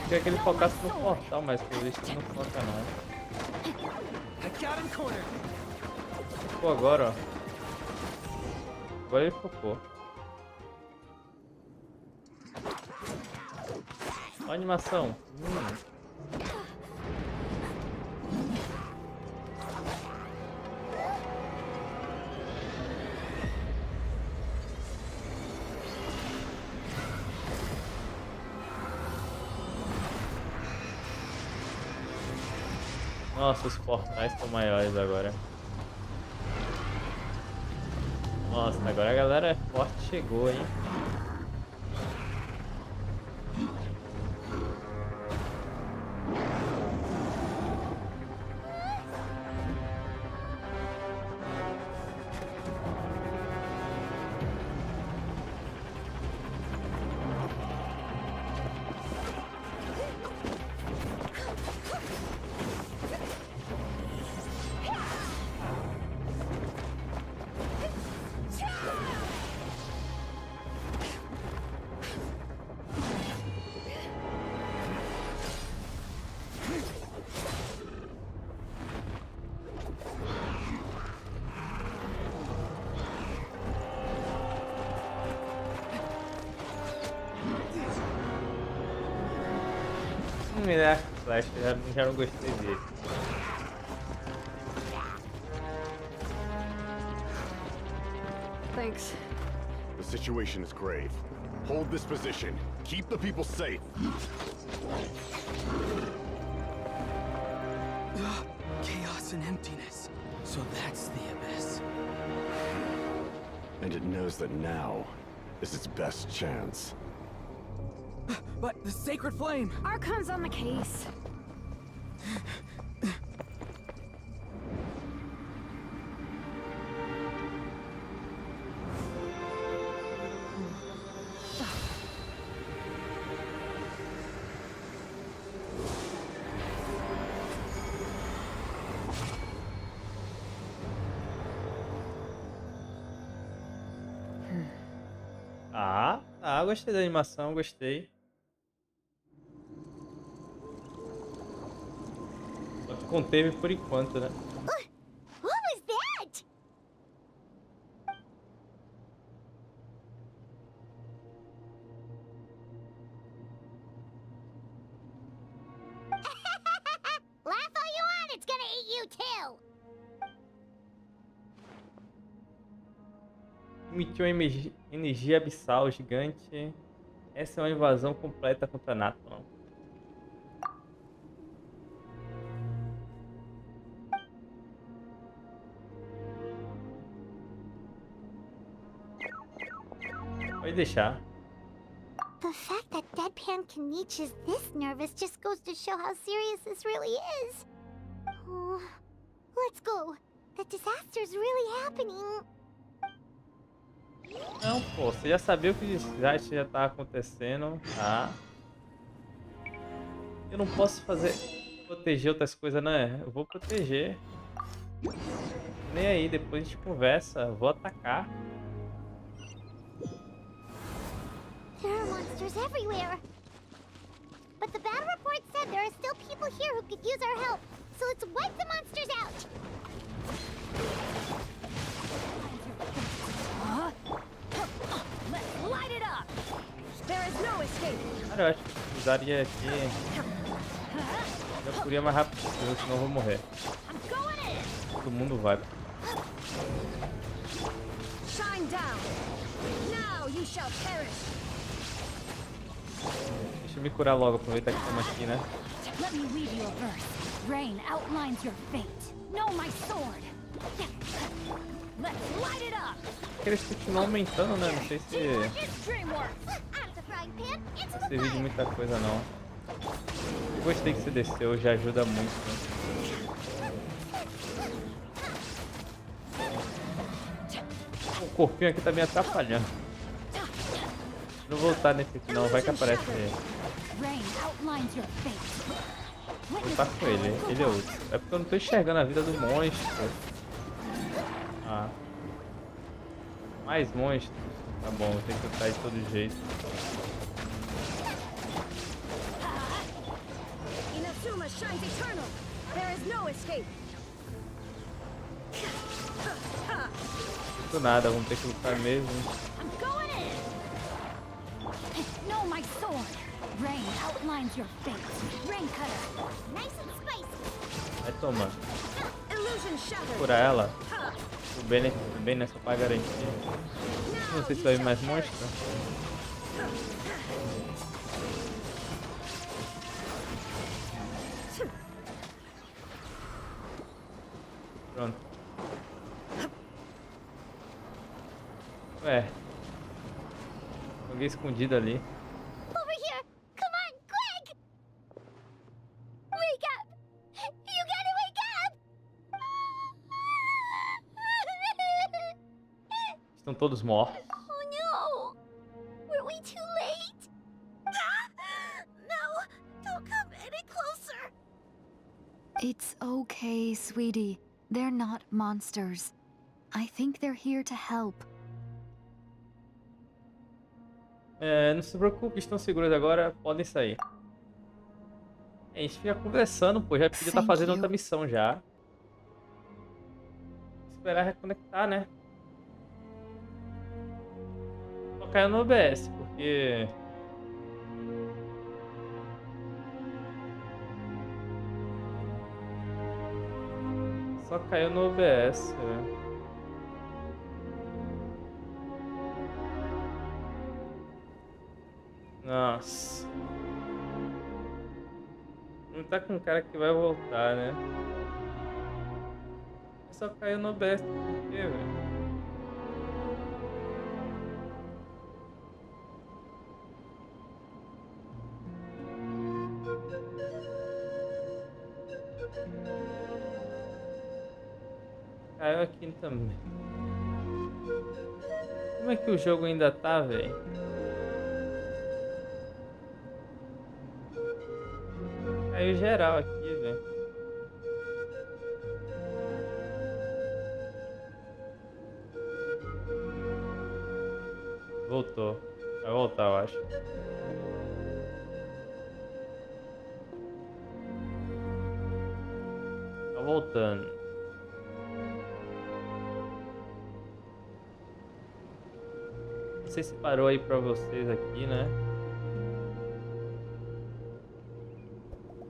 Queria que ele focasse no portal, mas pelo visto não foca não. Focou agora, ó. Agora ele focou. Olha a animação. Nossa, os portais estão maiores agora. Nossa, agora a galera forte chegou, hein? Me dá flash, já não gostei dele. Thanks. The situation is grave. Hold this position. Keep the people safe. Chaos and emptiness. So that's the abyss. And it knows that now is its best chance. But the sacred flame! Archon's on the case. Gostei da animação, gostei. Só que conteve por enquanto, né? What was that? Laugh all you want, it's gonna eat you too. Emitiu uma energia abissal gigante. Essa é uma invasão completa contra Natlan. Pode deixar. The fact that Deadpan Kanichi is this nervous just goes to show how serious this really is. Oh, let's go. The disaster's really happening. Não, pô, você já sabia o que já tá acontecendo, tá? Eu não posso proteger outras coisas, né? Eu vou proteger. Nem aí, depois a gente conversa. Vou atacar. There are monsters everywhere. But the battle report said there are still people here who could use our help. So let's wipe the monsters out. Let's light it up. There is no escape. Cara, eu acho que precisaria aqui. Eu curia mais rápido possível, senão eu vou morrer. Todo mundo vai. Shine down. Now you shall perish. Deixa eu me curar logo, aproveitar que estamos aqui, né? Let me read you a verse. Rain outlines your fate. Know my sword. Let's light it up. Eles continuam aumentando, né? Não sei se serviu de muita coisa, não. Eu gostei que você desceu, já ajuda muito. O corpinho aqui tá me atrapalhando. Não vou voltar nesse aqui não, vai que aparece ele. Vou lutar com ele, ele é outro. É porque eu não tô enxergando a vida do monstro. Ah. Mais monstros. Tá bom, vou ter que lutar de todo jeito. Inazuma shines eternal. There is no escape. Do nada, vamos ter que lutar mesmo. I'm going in. Know my sword. Rain outlines your fate. Rain cutter. Nice and spicy. Vai tomar. Illusion shattered. Cura ela. O bem nessa pra garantir. Não sei se vai vir mais monstro. Pronto. Ué. Alguém escondido ali. Over here. Come on, quick. Wake up. You gotta wake up. Estão todos mortos. Oh no. Were we too late? No. Don't come any closer. It's okay, sweetie. They're not monsters. I think they're here to help. Não se preocupe, estão seguros agora, podem sair. A gente fica conversando, pô, já podia estar fazendo outra missão já. Esperar reconectar, né? Só caiu no OBS, porque... Só caiu no OBS, velho. Nossa. Não tá com cara que vai voltar, né? Só caiu no best. Por quê, velho? Caiu aqui também. Como é que o jogo ainda tá, velho? Caiu geral aqui, velho. Voltou. Vai voltar, eu acho. Tá voltando. Não sei se parou aí pra vocês aqui, né?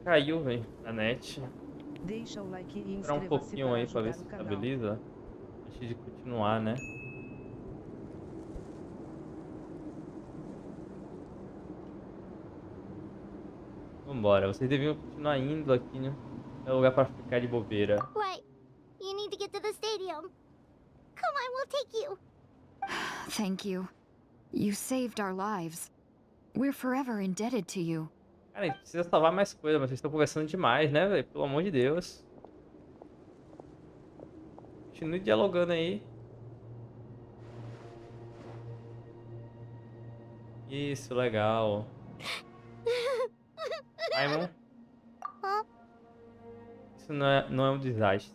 Caiu, velho, a net. Deixa o like e Esperar um inscreva-se pouquinho para aí pra ver ajudar se o canal. estabiliza. Antes de continuar, né? Vambora, vocês deviam continuar indo aqui, né? É lugar pra ficar de bobeira. Wait. You need to get to the stadium. Come on, we'll take you. Thank you. You saved our lives. We're forever indebted to you. Cara, a gente precisa salvar mais coisa, mas vocês estão conversando demais, né, velho? Pelo amor de Deus. Continue dialogando aí. Isso, legal. Simon? Isso não é um desastre.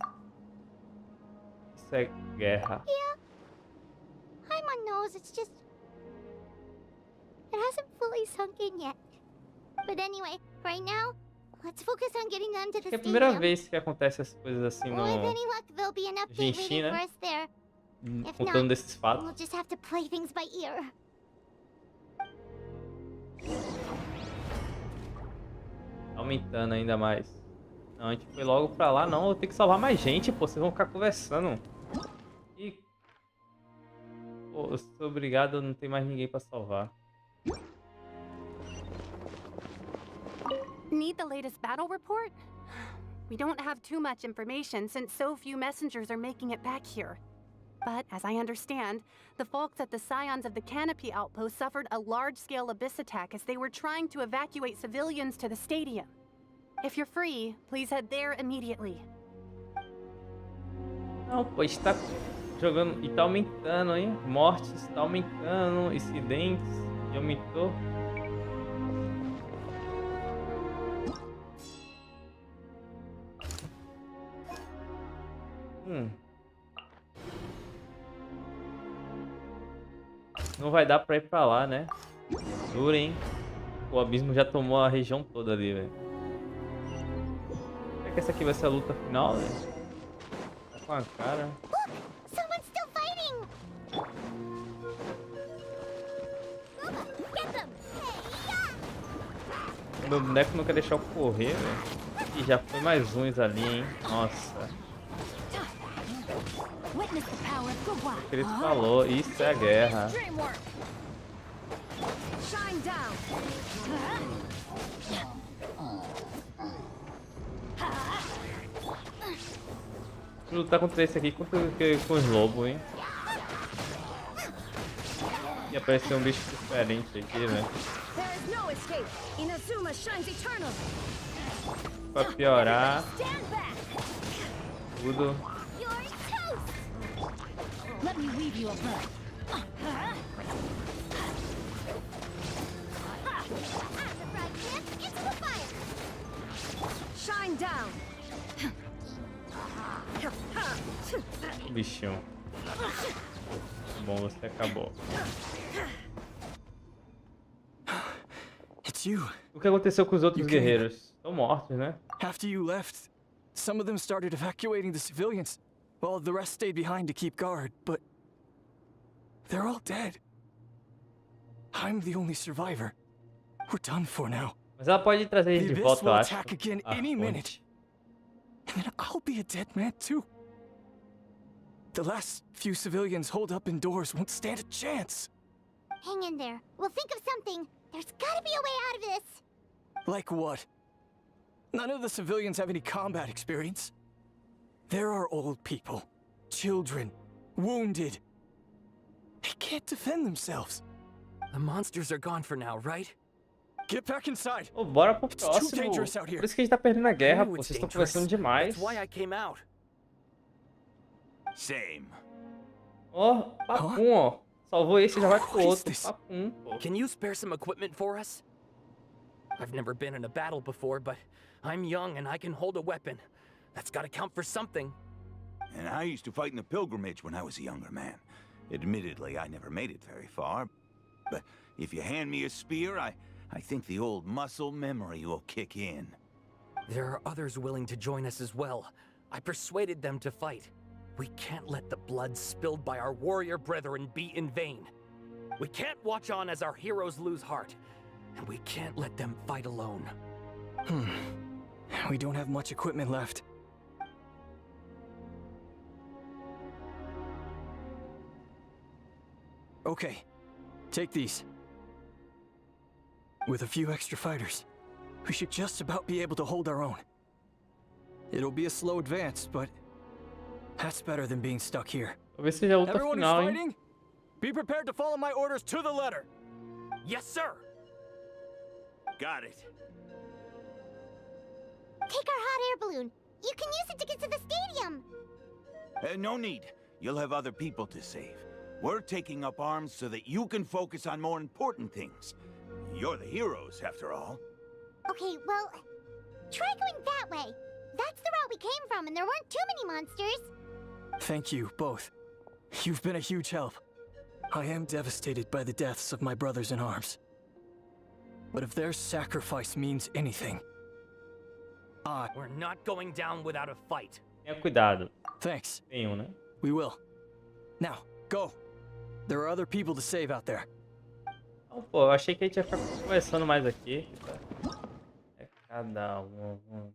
isso é guerra. Yeah. Paimon knows, it's just... It hasn't fully sunk in yet. But anyway, right now, let's focus on getting them to the É a primeira stadium. vez que acontece essas coisas assim no With any luck, there'll be an update Genshin, waiting for né? us there. If Contando not, desses fatos. we'll just have to play things by ear. Tá aumentando ainda mais. Não, a gente foi logo pra lá. Não, eu tenho que salvar mais gente, pô. Vocês vão ficar conversando. E... Pô, eu sou obrigado, não tem mais ninguém pra salvar. Need the latest battle report? We don't have too much information since so few messengers are making it back here. But, as I understand, the folks at the Scions of the Canopy outpost suffered a large-scale abyss attack as they were trying to evacuate civilians to the stadium. If you're free, please head there immediately. Não, pô, está jogando e tá aumentando, hein? Mortes tá aumentando, incidentes e aumentou. Não vai dar pra ir pra lá, né? Dura, hein? O abismo já tomou a região toda ali, velho. Será que essa aqui vai ser a luta final, velho? Tá com a cara. Someone's still fighting! Get them! Meu boneco não quer deixar eu correr, velho. E já foi mais uns ali, hein? Nossa. O que ele falou, isso é a guerra. Vou lutar contra esse aqui com os lobos, hein? E apareceu um bicho diferente aqui, né? Pra piorar tudo. Let me weave you a bud. Shine down! Bichinho. Bom, você acabou. It's you. O que aconteceu com os outros guerreiros? Estão mortos, né? After you left, some of them started evacuating the civilians, while the rest stayed behind to keep guard, but they're all dead. I'm the only survivor. We're done for now. Mas ela pode trazer ele de volta, eu acho. Attack again any minute. And then I'll be a dead man too. The last few civilians holed up indoors won't stand a chance. Hang in there. We'll think of something. There's gotta be a way out of this. Like what? None of the civilians have any combat experience. There are old people, children, wounded. They can't defend themselves. The monsters are gone for now, right? Get back inside. Oh, bora pro It's too próximo. dangerous out here. Por isso que a gente tá perdendo a guerra, I pô. knew it's Vocês estão dangerous. conversando demais. That's why I came out. Same. Ó, papum, ó. Salvou esse, já vai pro outro. Papum, pô. Can you spare some equipment for us? I've never been in a battle before, but I'm young and I can hold a weapon. That's gotta count for something. And I used to fight in the pilgrimage when I was a younger man. Admittedly, I never made it very far. But if you hand me a spear, I think the old muscle memory will kick in. There are others willing to join us as well. I persuaded them to fight. We can't let the blood spilled by our warrior brethren be in vain. We can't watch on as our heroes lose heart. And we can't let them fight alone. We don't have much equipment left. Okay, take these. With a few extra fighters, we should just about be able to hold our own. It'll be a slow advance, but that's better than being stuck here. Talvez seja a luta Everyone who's final, hein? fighting, be prepared to follow my orders to the letter. Yes, sir. Got it. Take our hot air balloon. You can use it to get to the stadium. No need. You'll have other people to save. We're taking up arms so that you can focus on more important things. You're the heroes, after all. Okay, well, try going that way. That's the route we came from, and there weren't too many monsters. Thank you, both. You've been a huge help. I am devastated by the deaths of my brothers in arms. But if their sacrifice means anything, We're not going down without a fight. Tenha cuidado. Thanks. Tem né? We will. Now, go. There are other people to save out there. Então, pô, eu achei que a gente ia ficar conversando mais aqui. É cada um.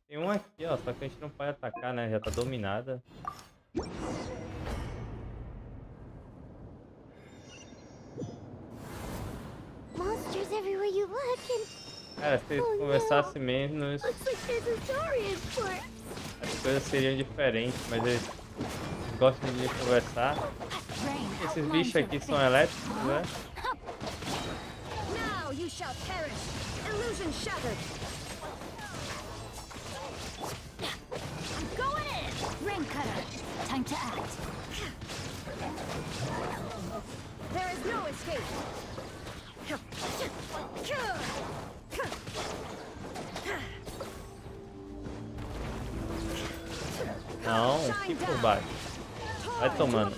Tem um aqui, ó, só que a gente não pode atacar, né? Já tá dominada. Monsters everywhere you look and... Cara, se eles conversassem menos, Looks like there's a saurian corpse. as coisas seriam diferentes, mas eles gostam de conversar. Esses bichos aqui são elétricos, né? Now you shall perish. Illusion shattered. I'm going in! Rain cutter, time to act. There is no escape. Não, aqui por baixo. Vai tomando.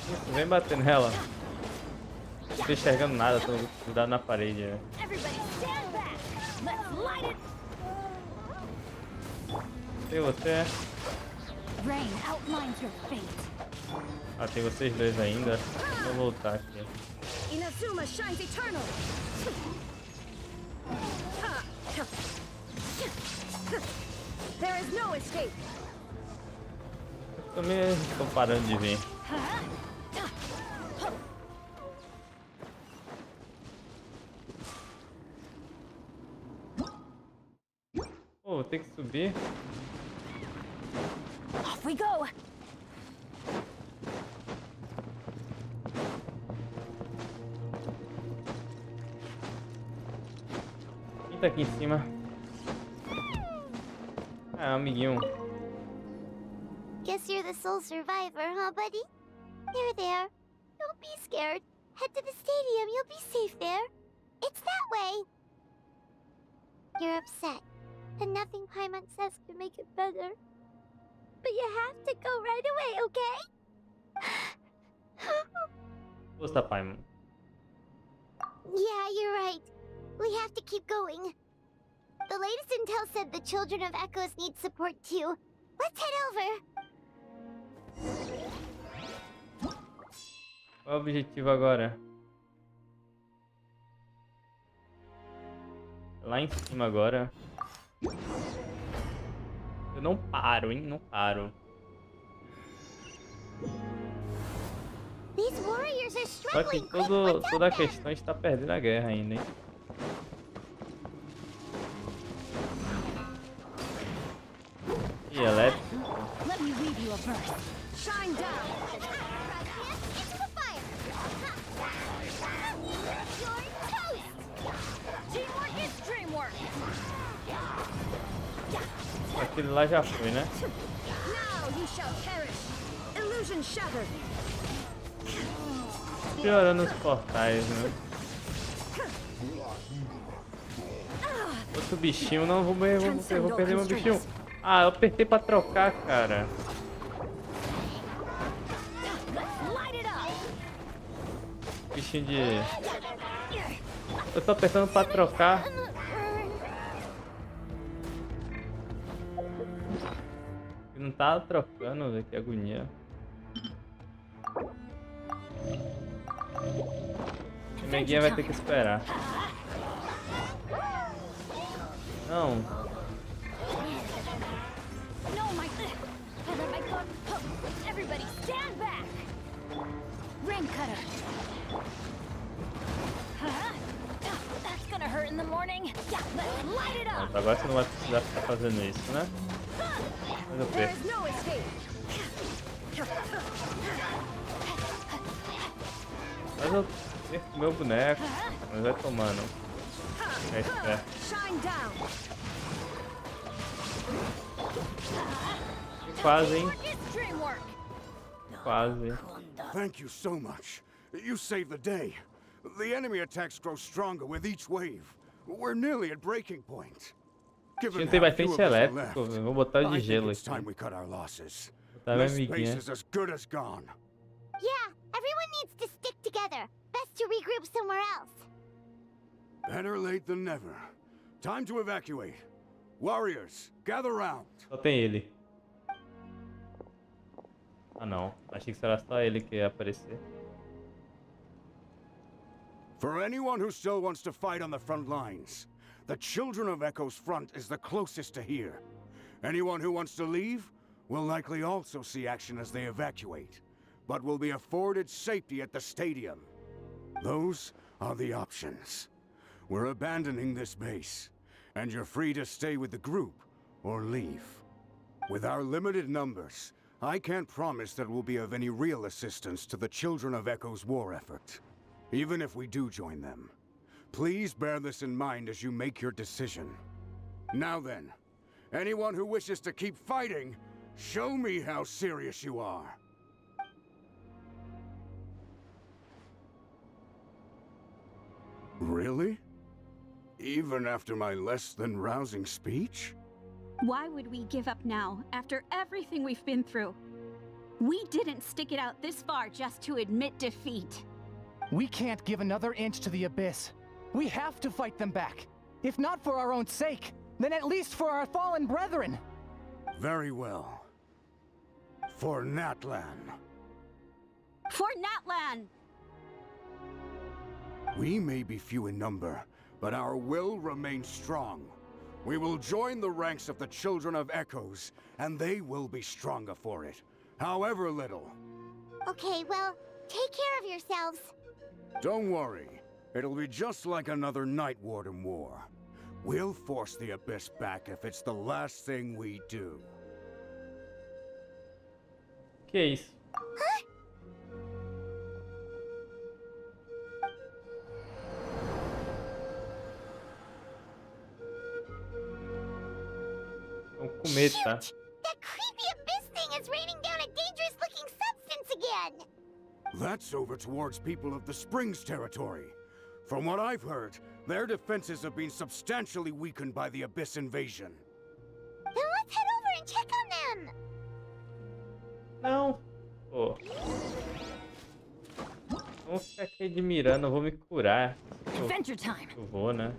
Isso, vem bater nela. Não tô enxergando nada, tô grudado na parede. Né? Tem você? Rain outlines your fate. Ah, tem vocês dois ainda. Vou voltar aqui. Inazuma shines eternal. There is no escape. Eu também tô parando de vir. Pô, vou ter que subir. Off we go. Quem tá aqui em cima? Ah, amiguinho. Guess you're the sole survivor, huh, buddy? There. Don't be scared. Head to the stadium, you'll be safe there. It's that way. You're upset, and nothing Paimon says can make it better. But you have to go right away, okay? Força, Paimon. Yeah, you're right. We have to keep going. The latest intel said the Children of Echoes need support too. Let's head over. Qual é o objetivo agora? Lá em cima agora. Eu não paro, hein? Não paro. These warriors are Só que struggling. Quick, what's up toda a there? questão está perdendo a guerra ainda, hein? E elétrico. Let me weave you a verse. Shine down. Into the fire. You're toast. Teamwork is dreamwork. Aquele lá já foi, né? Now you shall perish. Illusion shattered. Piorando os portais, né? Outro bichinho, não vou perder meu bichinho. Ah, eu apertei pra trocar, cara. Bichinho de... Eu tô apertando pra trocar. E não tá trocando, velho, que agonia. A minha guia vai ter que esperar. Não. No, my God. Everybody stand back. Rain cutter. That's gonna hurt in the morning. Yeah, let's light it up. Pronto, agora você não vai precisar ficar fazendo isso, né? Mas eu There perco. is no escape. Mas eu perco meu boneco. Mas vai tomando. Fica esperto. Shine down. Quase, hein? Quase. Thank you so much. You saved the day. The enemy attacks grow stronger with each wave. We're nearly at breaking point. Não tem bastante elétrico, velho. Vou botar o de gelo aqui. Botar minha amiguinha. as good as gone. Yeah, everyone needs to stick together. Best to regroup somewhere else. Better late than never. Time to evacuate. Warriors, gather round. Só tem ele. Ah não, achei que será só ele que ia aparecer. For anyone who still wants to fight on the front lines, the Children of Echo's front is the closest to here. Anyone who wants to leave will likely also see action as they evacuate, but will be afforded safety at the stadium. Those are the options. We're abandoning this base, and you're free to stay with the group or leave. With our limited numbers, I can't promise that we'll be of any real assistance to the Children of Echo's war effort. Even if we do join them, please bear this in mind as you make your decision. Now then, anyone who wishes to keep fighting, show me how serious you are. Really? Even after my less than rousing speech? Why would we give up now, after everything we've been through? We didn't stick it out this far just to admit defeat. We can't give another inch to the Abyss. We have to fight them back. If not for our own sake, then at least for our fallen brethren. Very well. For Natlan. For Natlan! We may be few in number, but our will remains strong. We will join the ranks of the Children of Echoes, and they will be stronger for it, however little. Okay, well, take care of yourselves. Don't worry. It'll be just like another Night Warden war. We'll force the Abyss back if it's the last thing we do. Que isso? Vamos comer, tá? That creepy abyss thing is raining down a dangerous-looking substance again! That's over towards people of the Springs territory. From what I've heard, their defenses have been substantially weakened by the Abyss invasion. Then let's head over and check on them! Não. Pô. Vou ficar aqui admirando, eu vou me curar. Adventure time. Eu vou, né?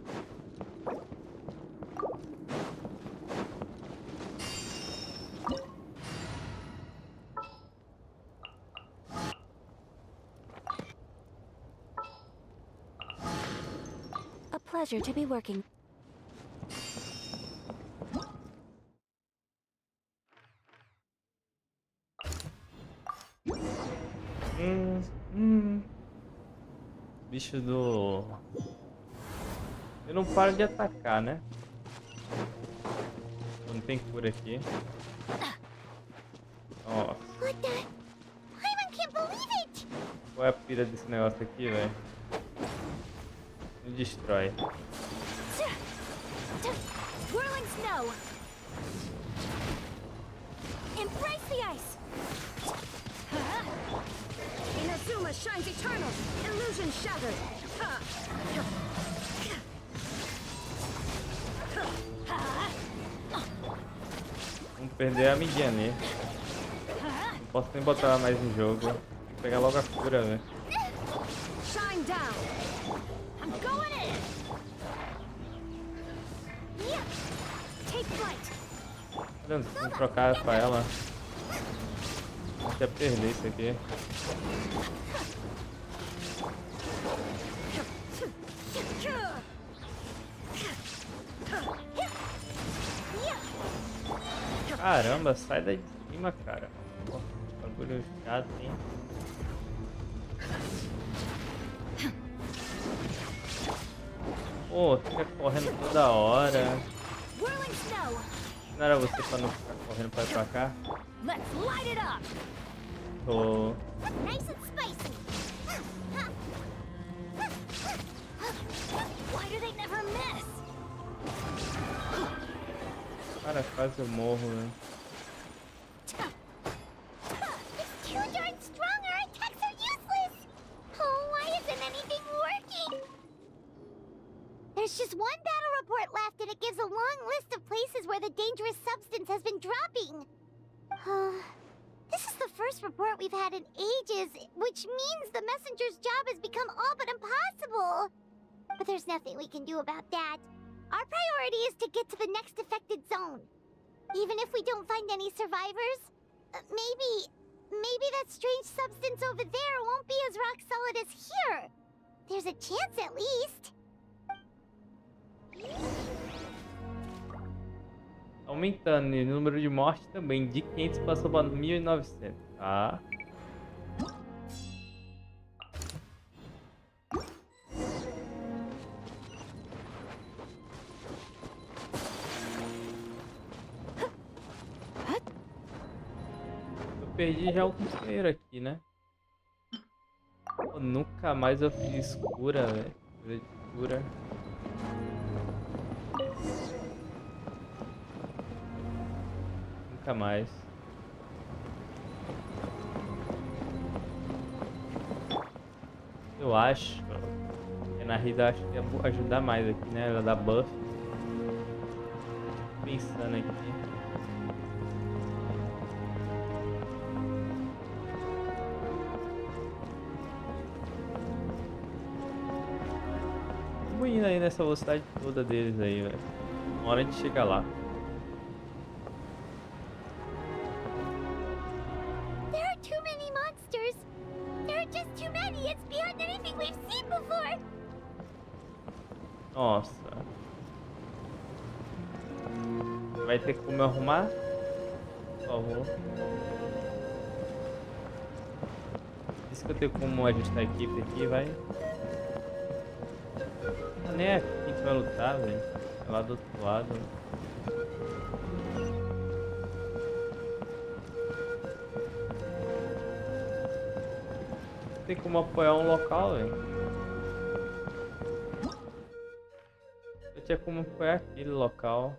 Pleasure to be working. Bicho do... Eu não paro de atacar, né? Não tem cura aqui. Nossa. What the? I can't believe it! Qual é a pira desse negócio aqui, velho? Me destrói. Whirling snow. Embrace the ice. Inazuma shines eternal. Illusion shattered. Vamos perder a amiguinha ali. Não posso nem botar ela mais em jogo. Tem que pegar logo a cura, velho. Shine down. I'm going in. Yeah. Take flight. Vamos trocar pra ela. Até perder isso aqui. Caramba, sai daí de cima, cara. Nossa, bagulho chato, hein? Pô, fica correndo toda hora. Não era você pra não ficar correndo pra ir pra cá? Tô. Nice and spicy. Why do they never miss? Cara, quase eu morro, né? There's just one battle report left, and it gives a long list of places where the dangerous substance has been dropping. This is the first report we've had in ages, which means the messenger's job has become all but impossible. But there's nothing we can do about that. Our priority is to get to the next affected zone. Even if we don't find any survivors, maybe that strange substance over there won't be as rock solid as here. There's a chance at least. Aumentando, e o número de mortes também, de 500 passou para 1.900, tá? Eu perdi já o companheiro aqui, né? Pô, nunca mais eu fiz escura, velho. Escura. Nunca mais. Eu acho que na Rida acho que ia ajudar mais aqui, né? Ela dá buff. Pensando aqui. Vamos indo aí nessa velocidade toda deles aí, velho. Uma hora de chegar lá. Nossa. Vai ter como arrumar? Por favor. Diz que eu tenho como ajustar a equipe aqui, vai. Nem é aqui que a gente vai lutar, velho. É lá do outro lado. Não tem como apoiar um local, velho. Tinha como apoiar aquele local.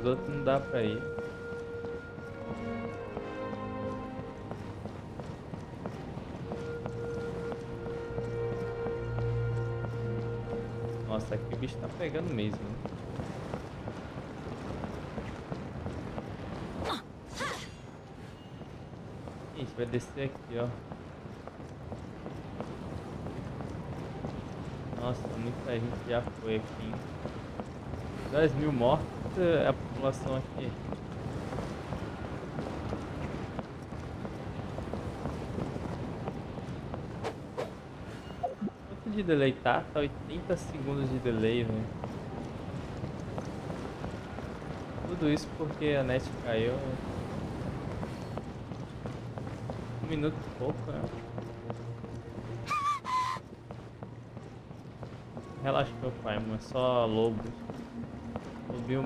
Os outros não dá pra ir. Nossa, aqui o bicho tá pegando mesmo. A gente vai descer aqui, ó. Nossa, muita gente já foi aqui. 10.000 mortos é a população aqui. Quanto de delay tá? Tá 80 segundos de delay, velho. Tudo isso porque a net caiu. 1 minuto e pouco, né? Relaxa, meu pai, mas só lobos. Lobinho.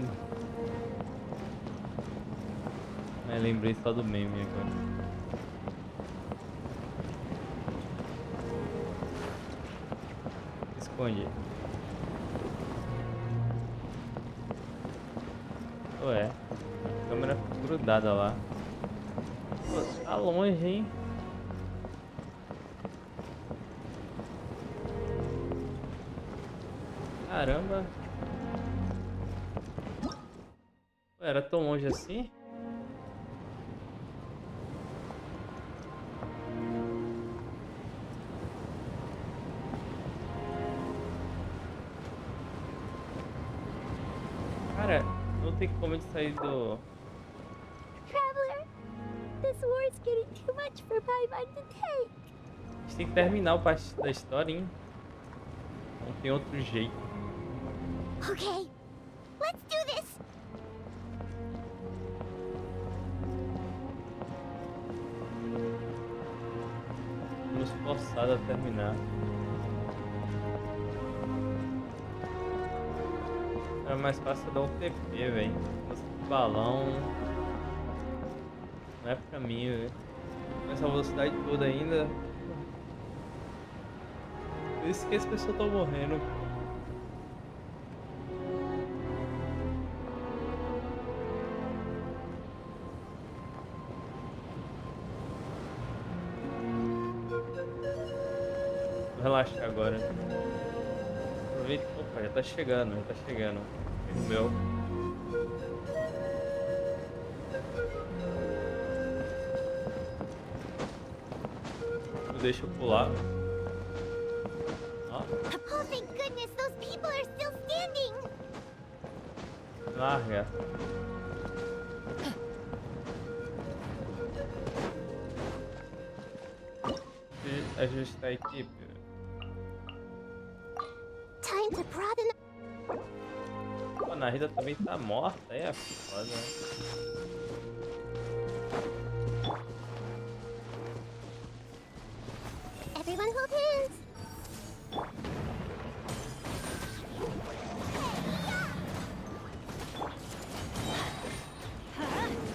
Lembrei só do meme agora. Esconde. Ué, a câmera ficou grudada lá. Pô, tá longe, hein? Caramba. Ué, era tão longe assim? Cara, não tem como de sair do... Traveler, this war is getting too much for my mind to take. A gente tem que terminar o parte da história, hein? Não tem outro jeito. Okay, let's do this. Nos forçados a terminar. É mais fácil dar um TP, velho. Esse balão não é pra mim, velho. Com essa velocidade toda ainda. Por isso que as pessoas estão morrendo. Vou relaxar agora. Aproveita. Opa, já tá chegando, já tá chegando. O meu. Deixa eu pular. Ó. Oh, thank goodness, those people are still standing. Larga. Ajustar a equipe. Time to broaden. Pô, a Rita também tá morta, é foda. Everyone hold hands.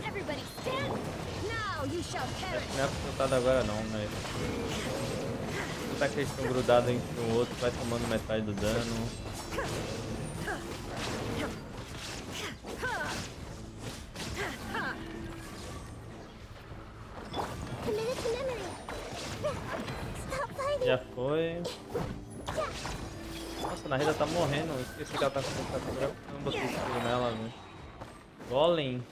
Everybody stand. Now you shall perish. Não é apontado agora não, mas... Tá que eles estão grudados entre um outro, vai tomando metade do dano. Já foi. Nossa, a Rita tá morrendo. Eu esqueci que ela tá com essa câmera. Não botei escuro nela, né? Golem.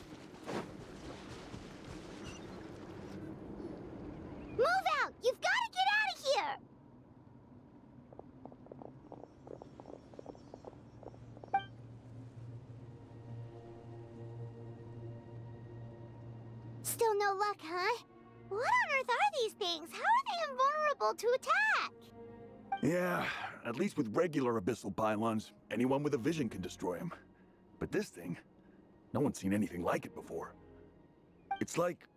Move out! You've got to get out of here! Still no luck, huh? What on earth are these things? How are they invulnerable to attack? Yeah, at least with regular abyssal pylons, anyone with a vision can destroy them. But this thing, no one's seen anything like it before. It's like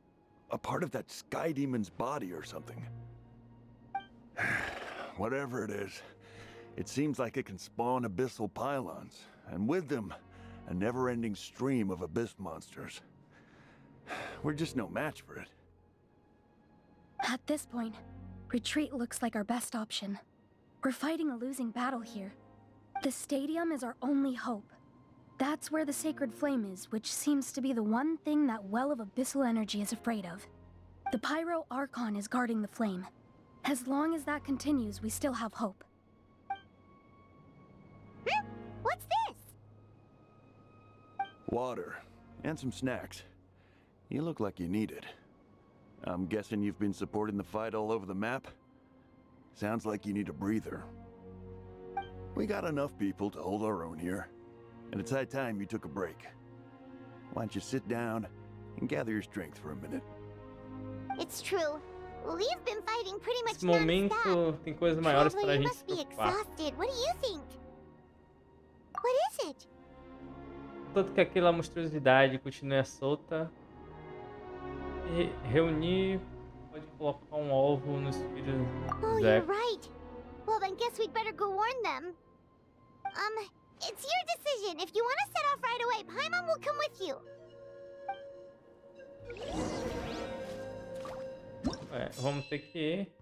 a part of that sky demon's body or something. Whatever it is, it seems like it can spawn abyssal pylons, and with them, a never-ending stream of abyss monsters. We're just no match for it. At this point, retreat looks like our best option. We're fighting a losing battle here. The stadium is our only hope. That's where the sacred flame is, which seems to be the one thing that well of abyssal energy is afraid of. The Pyro Archon is guarding the flame. As long as that continues, we still have hope. What's this? Water, and some snacks. You look like you need it. I'm guessing you've been supporting the fight all over the map? Sounds like you need a breather. We got enough people to hold our own here, and it's high time you took a break. Why don't you sit down and gather your strength for a minute? It's true. We've been fighting pretty much Nesse momento tem coisas maiores Traveler, pra you gente must se be preocupar. exhausted. What do you think? What is it? Tanto que aquela monstruosidade continue solta. E reunir pode colocar um alvo nos filhos Oh, do you're Zé. right. Well, then guess we'd better go warn them. It's your decision. If you want to set off right away, Paimon will come with you. É, vamos ter que ir.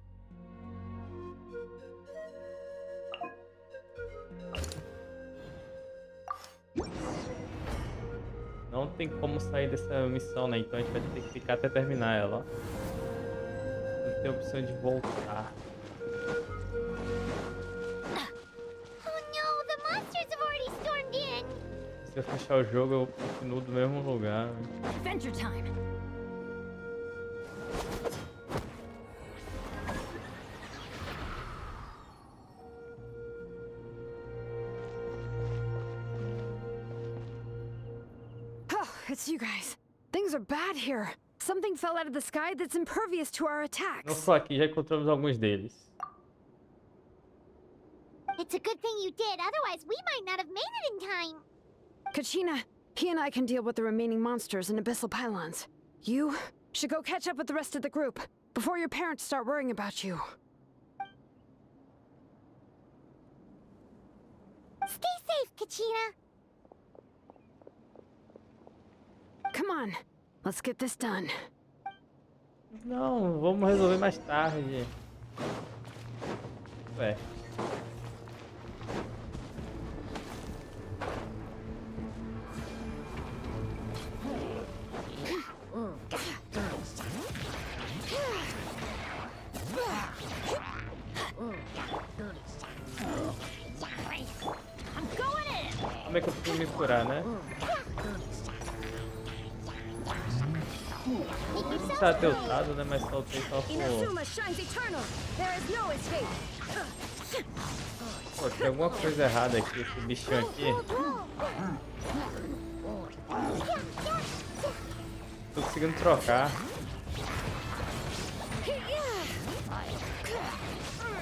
Não tem como sair dessa missão, né? Então a gente vai ter que ficar até terminar ela. Não tem opção de voltar. Oh no, the monsters have already stormed in. Se eu fechar o jogo, eu continuo do mesmo lugar. Adventure time. Oh, it's you guys. Things are bad here. Something fell out of the sky that's impervious to our Não attacks. só aqui, já encontramos alguns deles. It's a good thing you did, otherwise we might not have made it in time. Kachina, he and I can deal with the remaining monsters and abyssal pylons. You should go catch up with the rest of the group before your parents start worrying about you. Stay safe, Kachina. Come on, let's get this done. Não, vamos resolver mais tarde. Ué. Como é que eu fui me curar, né? Não tá tiltado, né? Mas soltei só por... Pô, tem alguma coisa errada aqui, esse bichinho aqui. Tô conseguindo trocar.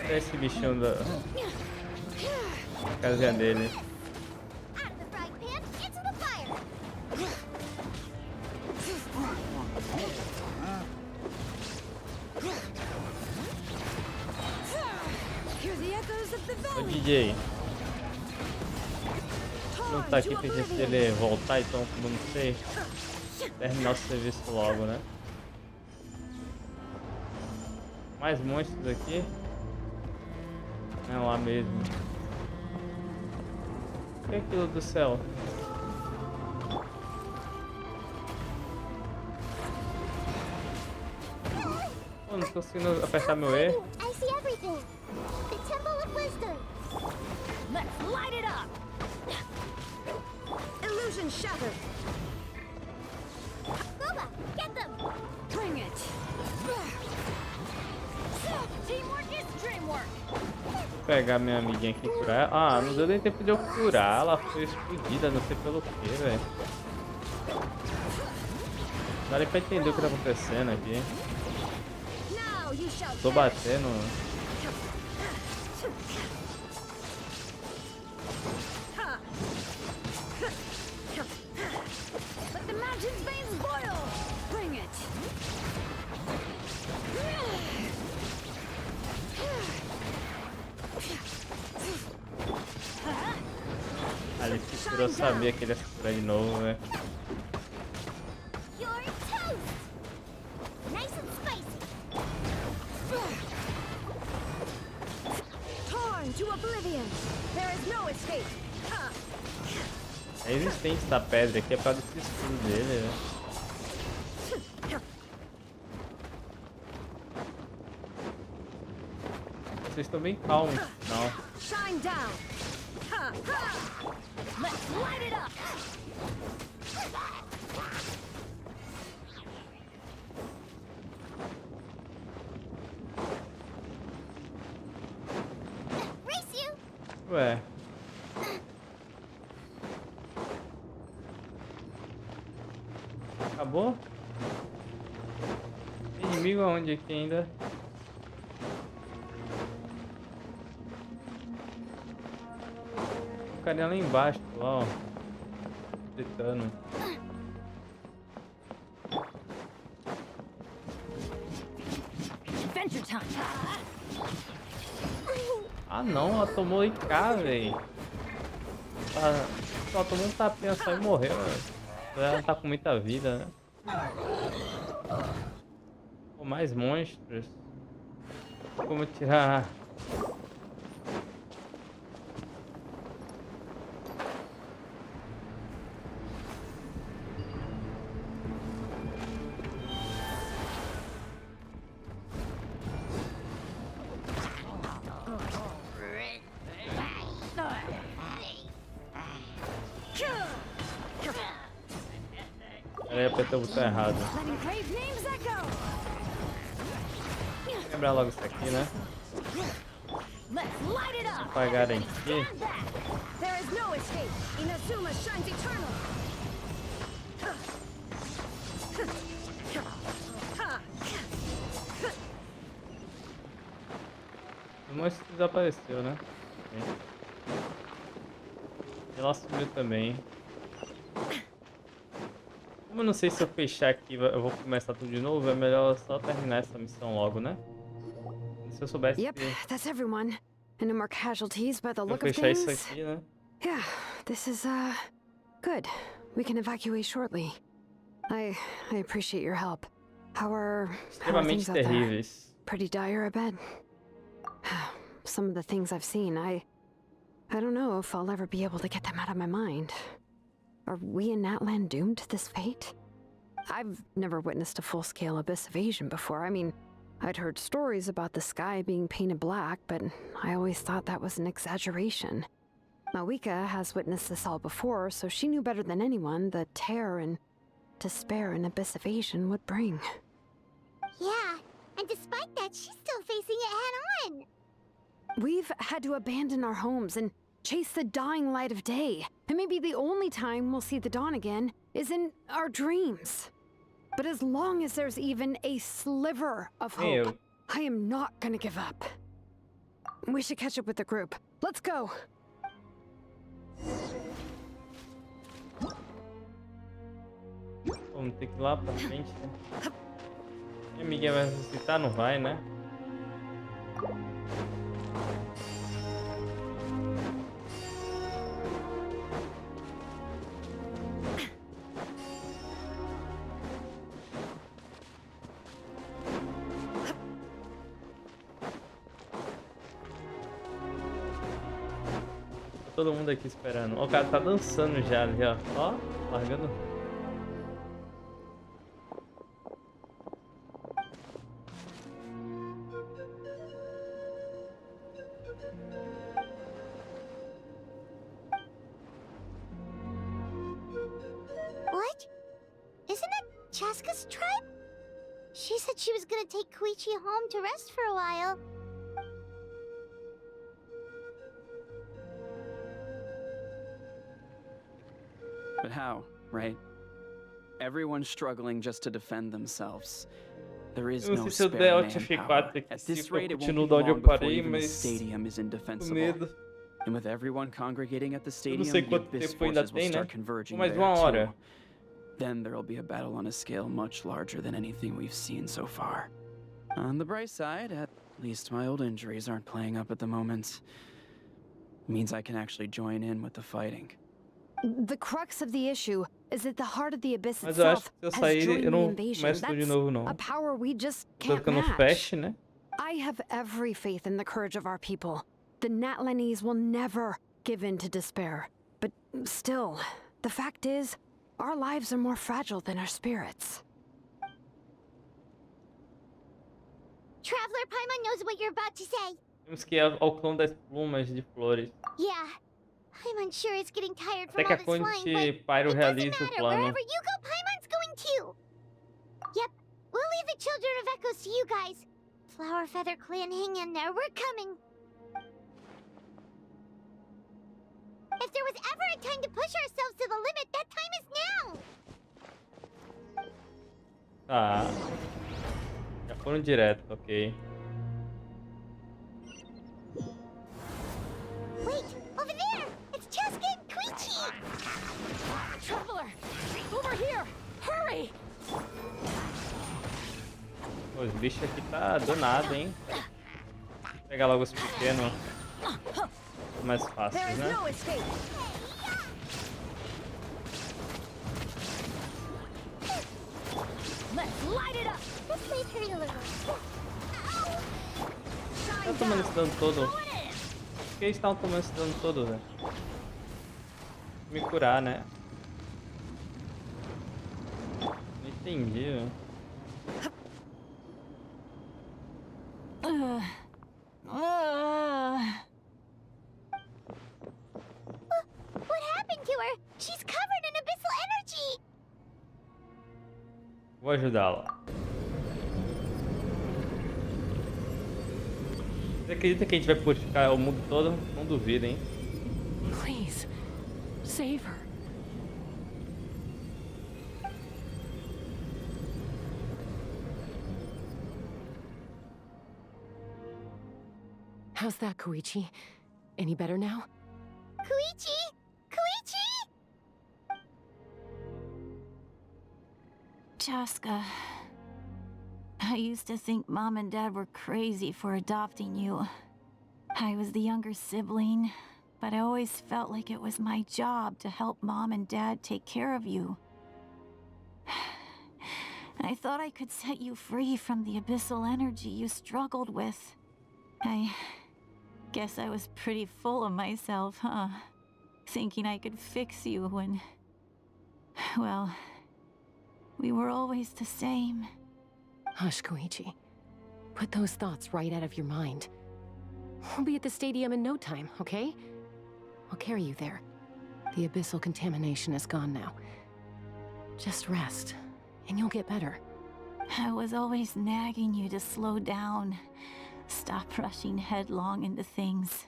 Olha esse bichinho da casinha dele. Ô DJ, não tá aqui, tem que se ele voltar, então como não sei, terminar o serviço logo, né? Mais monstros aqui. É lá mesmo. O que é aquilo do céu? Pô, não tô conseguindo apertar meu E. Let's light it up! Illusion shattered! Boba, get them! Bring it! Teamwork is dreamwork! Vou pegar minha amiguinha aqui e curar. Ah, não deu nem tempo de eu curar. Ela foi explodida, não sei pelo que, velho. Não dá nem pra entender o que tá acontecendo aqui. Tô batendo. Let the mountain's veins boil! Bring it! Ali se curou, eu sabia que ele ia se curar de novo, velho. Nice and spicy! Torn to oblivion! There is no escape! A resistência da pedra aqui é por causa desse escudo dele, né? Vocês estão bem calmos, não. Shine down! Let's light it up! Ué. Acabou? Tem inimigo aonde aqui ainda? O carinha lá embaixo, lá, ó. Gritando. Adventure time! Ah não, ela tomou IK, velho. Só tomou um tapinha só e morreu, velho. Ela tá com muita vida, né? Pô, mais monstros. Como tirar... Peraí, apertei o botão errado. Quebrar logo isso aqui, né? Apagarem aqui. O monstro desapareceu, né? Ela sumiu também. Como eu não sei se eu fechar aqui eu vou começar tudo de novo, é melhor só terminar essa missão logo, né? Se eu soubesse Yep, that's everyone. And no more casualties by the eu look of fechar things. isso aqui, né? Yeah, this is good. We can evacuate shortly. I appreciate your help. How are Extremamente things out there? terríveis. Pretty dire, I bet. Some of the things I've seen, I don't know if I'll ever be able to get them out of my mind. Are we in Natlan doomed to this fate? I've never witnessed a full-scale abyss invasion before. I mean, I'd heard stories about the sky being painted black, but I always thought that was an exaggeration. Malika has witnessed this all before, so she knew better than anyone the terror and despair an abyss of Asian would bring. Yeah, and despite that, she's still facing it head-on. We've had to abandon our homes and chase the dying light of day. And maybe the only time we'll see the dawn again is in our dreams. But as long as there's even a sliver of hope, I am not gonna give up. We should catch up with the group. Let's go! Vamos ter que ir lá pra frente, né? Minha amiguinha vai ressuscitar? Não vai, né? Todo mundo aqui esperando. Ó, o cara tá dançando já ali, ó. Ó, largando. What? Isn't it Chaska's tribe? She said she was gonna take Koichi home to rest for a while. But how, right? Everyone's struggling just to defend themselves. There is no spare manpower. At this rate, it won't be long before even the stadium is indefensible. And with everyone congregating at the stadium, the Abyss forces will start converging there too. Then there'll be a battle on a scale much larger than anything we've seen so far. On the bright side, at least my old injuries aren't playing up at the moment. Means I can actually join in with the fighting. The crux of the issue is that the heart of the Abyss itself has joined the invasion. That's a power we just can't match. I have every faith in the courage of our people. The Natlanese will never give in to despair. But still, the fact is, our lives are more fragile than our spirits. Traveler Paimon knows what you're about to say. Temos que ir ao clã das plumas de flores. Yeah. Paimon's sure is getting tired Até from que all a this Conte flying, but Pyro it doesn't realize o matter. plano. Wherever you go, Paimon's going too. Yep, we'll leave the Children of Echoes to you guys. Flower Feather Clan, hang in there. We're coming. If there was ever a time to push ourselves to the limit, that time is now. Tá. Já foram direto, ok. Wait, over there! It's Chaska and Koichi! Traveler! Over here! Hurry! Pô, os bichos aqui tá danado, hein? Vou pegar logo os pequenos. Mais fáceis, né? Let's light it up. This may hurt a little. Tá tomando esse dano todo. Por que eles estavam tomando esse dano todo, velho? Me curar, né? Não entendi, velho. What happened to her? She's covered in abyssal energy! Vou ajudá-la. Você acredita que a gente vai purificar o mundo todo? Não duvido, hein? Please, save her. How's that, Koichi? Any better now? Koichi! Koichi! Chaska, I used to think Mom and Dad were crazy for adopting you. I was the younger sibling, but I always felt like it was my job to help Mom and Dad take care of you. I thought I could set you free from the abyssal energy you struggled with. I guess I was pretty full of myself, huh? Thinking I could fix you when... well... we were always the same. Hush, Koichi. Put those thoughts right out of your mind. We'll be at the stadium in no time, okay? I'll carry you there. The abyssal contamination is gone now. Just rest, and you'll get better. I was always nagging you to slow down. Stop rushing headlong into things.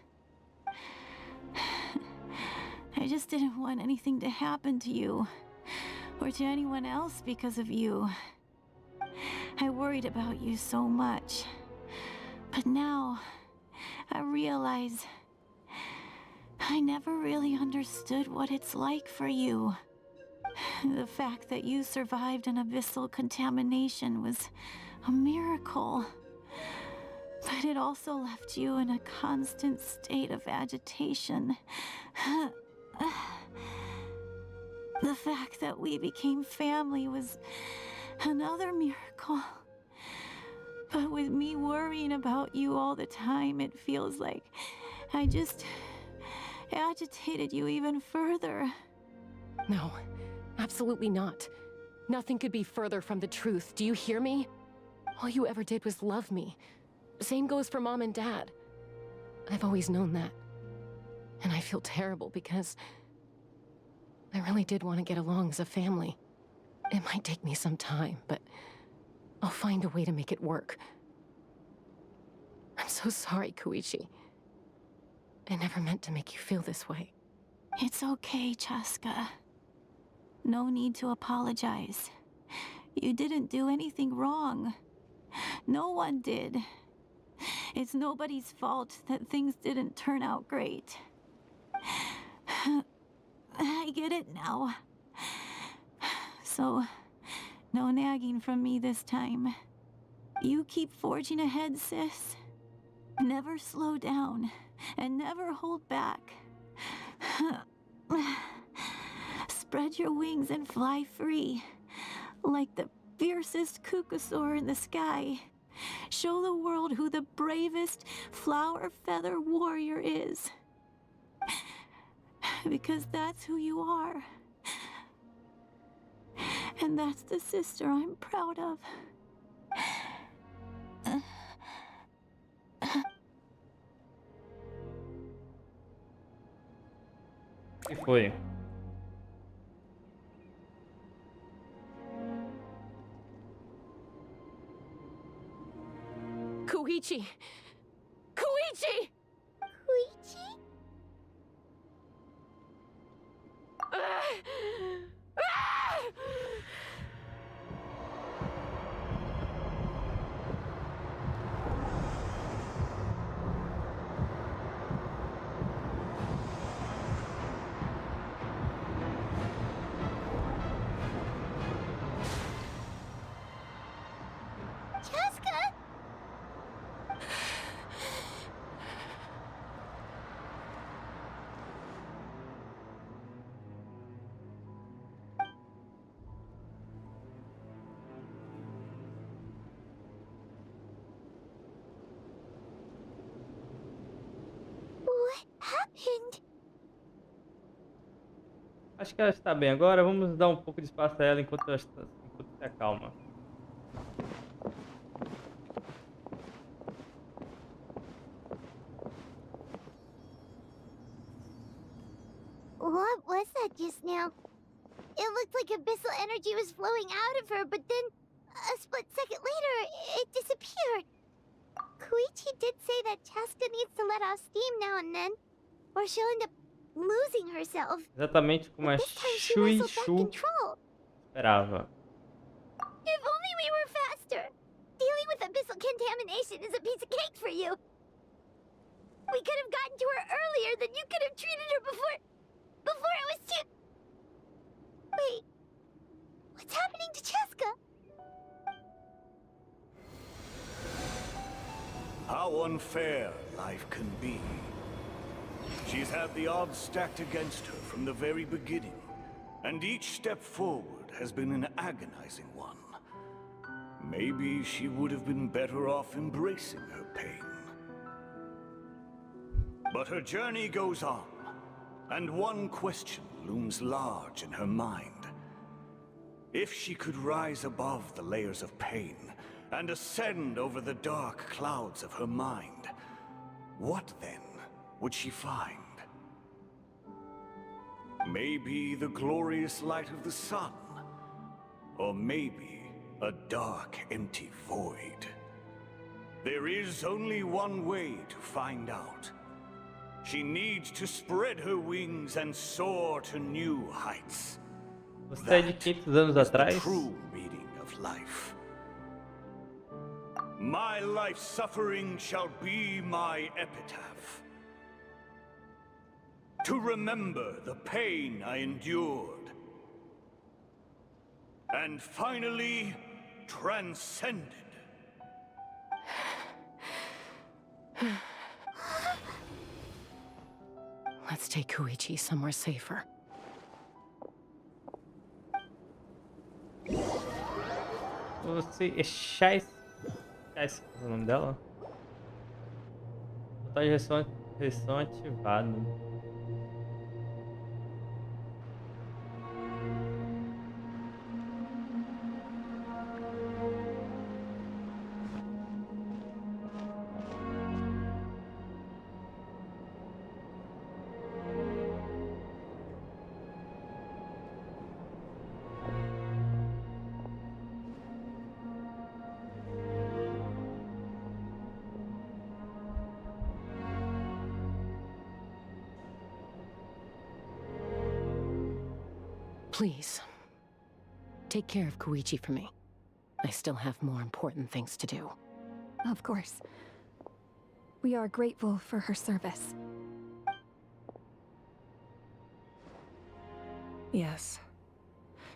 I just didn't want anything to happen to you, or to anyone else because of you. I worried about you so much. But now, I realize I never really understood what it's like for you. The fact that you survived an abyssal contamination was a miracle. But it also left you in a constant state of agitation. The fact that we became family was another miracle. But with me worrying about you all the time, it feels like I just agitated you even further. No, absolutely not. Nothing could be further from the truth. Do you hear me? All you ever did was love me. Same goes for Mom and Dad. I've always known that. And I feel terrible because I really did want to get along as a family. It might take me some time, but I'll find a way to make it work. I'm so sorry, Koichi. I never meant to make you feel this way. It's okay, Chaska. No need to apologize. You didn't do anything wrong. No one did. It's nobody's fault that things didn't turn out great. I get it now. So, no nagging from me this time. You keep forging ahead, sis. Never slow down, and never hold back. Spread your wings and fly free, like the fiercest kukusaur in the sky. Show the world who the bravest flower feather warrior is. Because that's who you are. And that's the sister I'm proud of. Que foi? Koichi! Koichi! Koichi? Acho que ela está bem agora. Vamos dar um pouco de espaço a ela enquanto se acalma. What was that just now? It looked like abyssal energy was flowing out of her, but then a split second later, it disappeared. Koichi did say that Chaska needs to let off steam now and then, or she'll end up losing herself. Exatamente como a Shui Shu esperava. If only we were faster. Dealing with abyssal contamination is a piece of cake for you. We could have gotten to her earlier, then you could have treated her before it was too... Wait, what's happening to Chaska? How unfair life can be. She's had the odds stacked against her from the very beginning, and each step forward has been an agonizing one. Maybe she would have been better off embracing her pain. But her journey goes on, and one question looms large in her mind. If she could rise above the layers of pain and ascend over the dark clouds of her mind, what then would she find? Maybe the glorious light of the sun, or maybe a dark, empty void. There is only one way to find out. She needs to spread her wings and soar to new heights. Você é de 500 anos atrás? True meaning of life. My life suffering shall be my epitaph. To remember the pain I endured. And finally, transcended. Let's take Koichi somewhere safer. Você é Chais. Chais, é o nome dela? Botar de reação ativado. Please, take care of Koichi for me. I still have more important things to do. Of course. We are grateful for her service. Yes.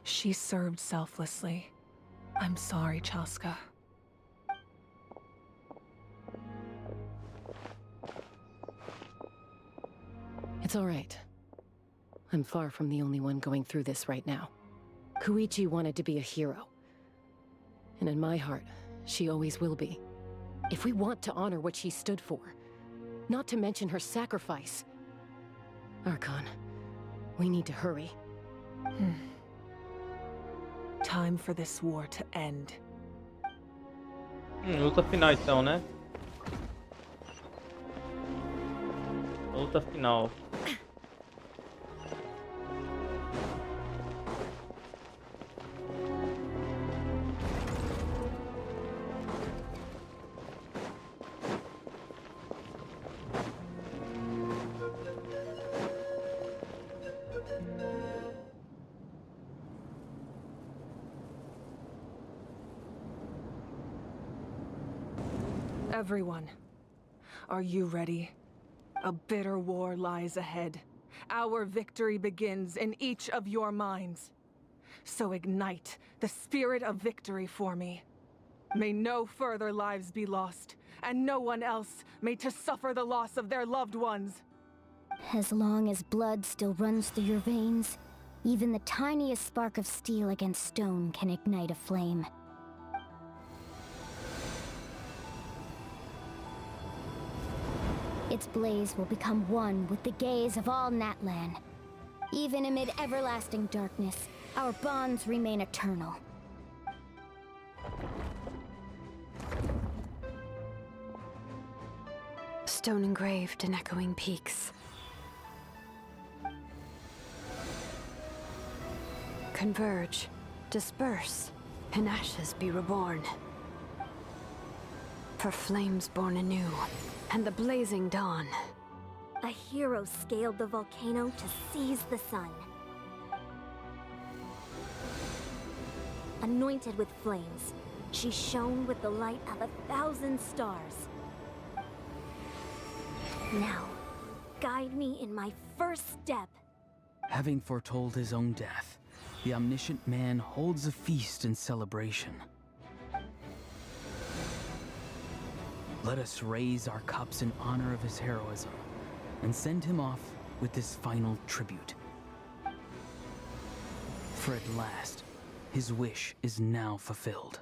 She served selflessly. I'm sorry, Chaska. It's all right. I'm far from the only one going through this right now. Koichi wanted to be a hero. And in my heart, she always will be. If we want to honor what she stood for, not to mention her sacrifice. Archon, we need to hurry. Time for this war to end. Luta final então, né? Luta final. Everyone, are you ready? A bitter war lies ahead. Our victory begins in each of your minds. So ignite the spirit of victory for me. May no further lives be lost, and no one else made to suffer the loss of their loved ones. As long as blood still runs through your veins, even the tiniest spark of steel against stone can ignite a flame. Its blaze will become one with the gaze of all Natlan. Even amid everlasting darkness, our bonds remain eternal. Stone engraved in echoing peaks. Converge, disperse, in ashes be reborn. For flames born anew, and the blazing dawn. A hero scaled the volcano to seize the sun. Anointed with flames, she shone with the light of 1,000 stars. Now, guide me in my first step. Having foretold his own death, the omniscient man holds a feast in celebration. Let us raise our cups in honor of his heroism, and send him off with this final tribute. For at last, his wish is now fulfilled.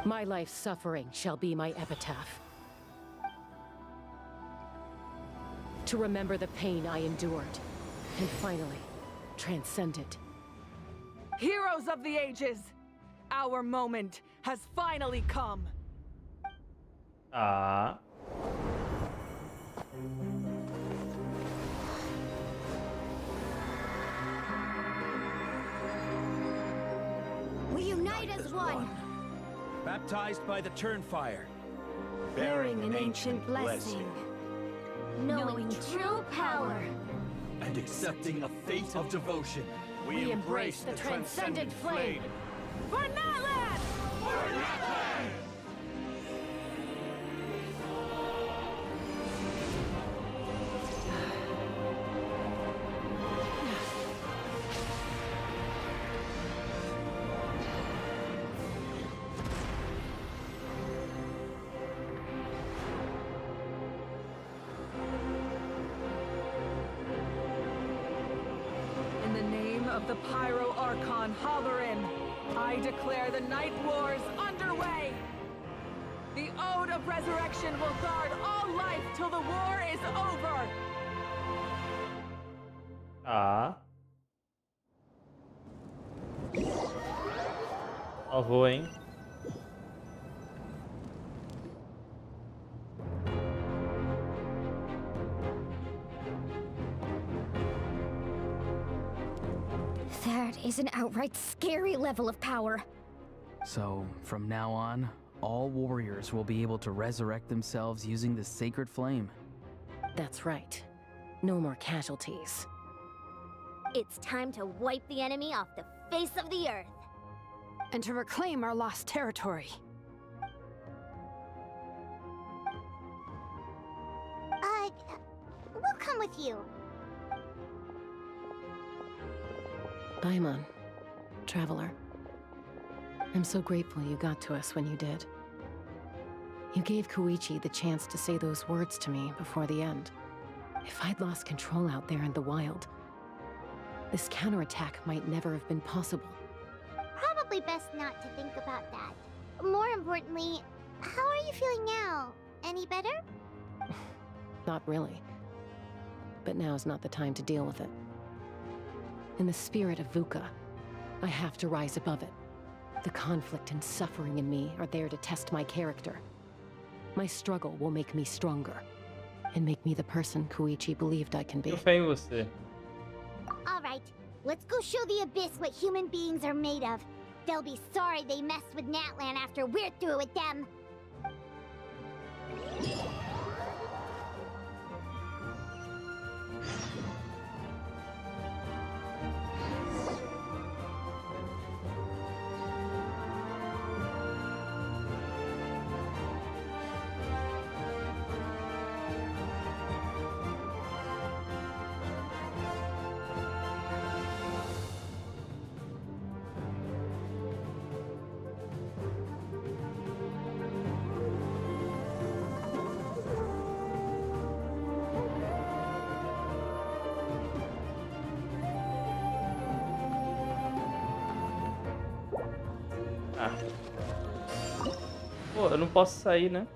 My life's suffering shall be my epitaph. To remember the pain I endured, and finally, transcend it. Heroes of the ages, our moment has finally come. Ah. We unite as one. Baptized by the Turnfire. Bearing an ancient blessing. Knowing true power. And accepting a fate of devotion. We embrace the transcendent flame. For Natlan! For Natlan! In the name of the Pyro Archon Halloran, I declare the Night Wars underway! The Ode of Resurrection will guard all life till the war is over! Ah. Salvou, hein? That is an outright scary level of power. So, from now on, all warriors will be able to resurrect themselves using the sacred flame. That's right. No more casualties. It's time to wipe the enemy off the face of the earth. And to reclaim our lost territory. We'll come with you. Paimon, traveler. I'm so grateful you got to us when you did. You gave Koichi the chance to say those words to me before the end. If I'd lost control out there in the wild, this counterattack might never have been possible. Probably best not to think about that. More importantly, how are you feeling now? Any better? Not really. But now's not the time to deal with it. In the spirit of VUCA, I have to rise above it. The conflict and suffering in me are there to test my character. My struggle will make me stronger, and make me the person Koichi believed I can be. Fé em você. Alright, let's go show the Abyss what human beings are made of. They'll be sorry they messed with Natlan after we're through with them. Pô, eu não posso sair, né?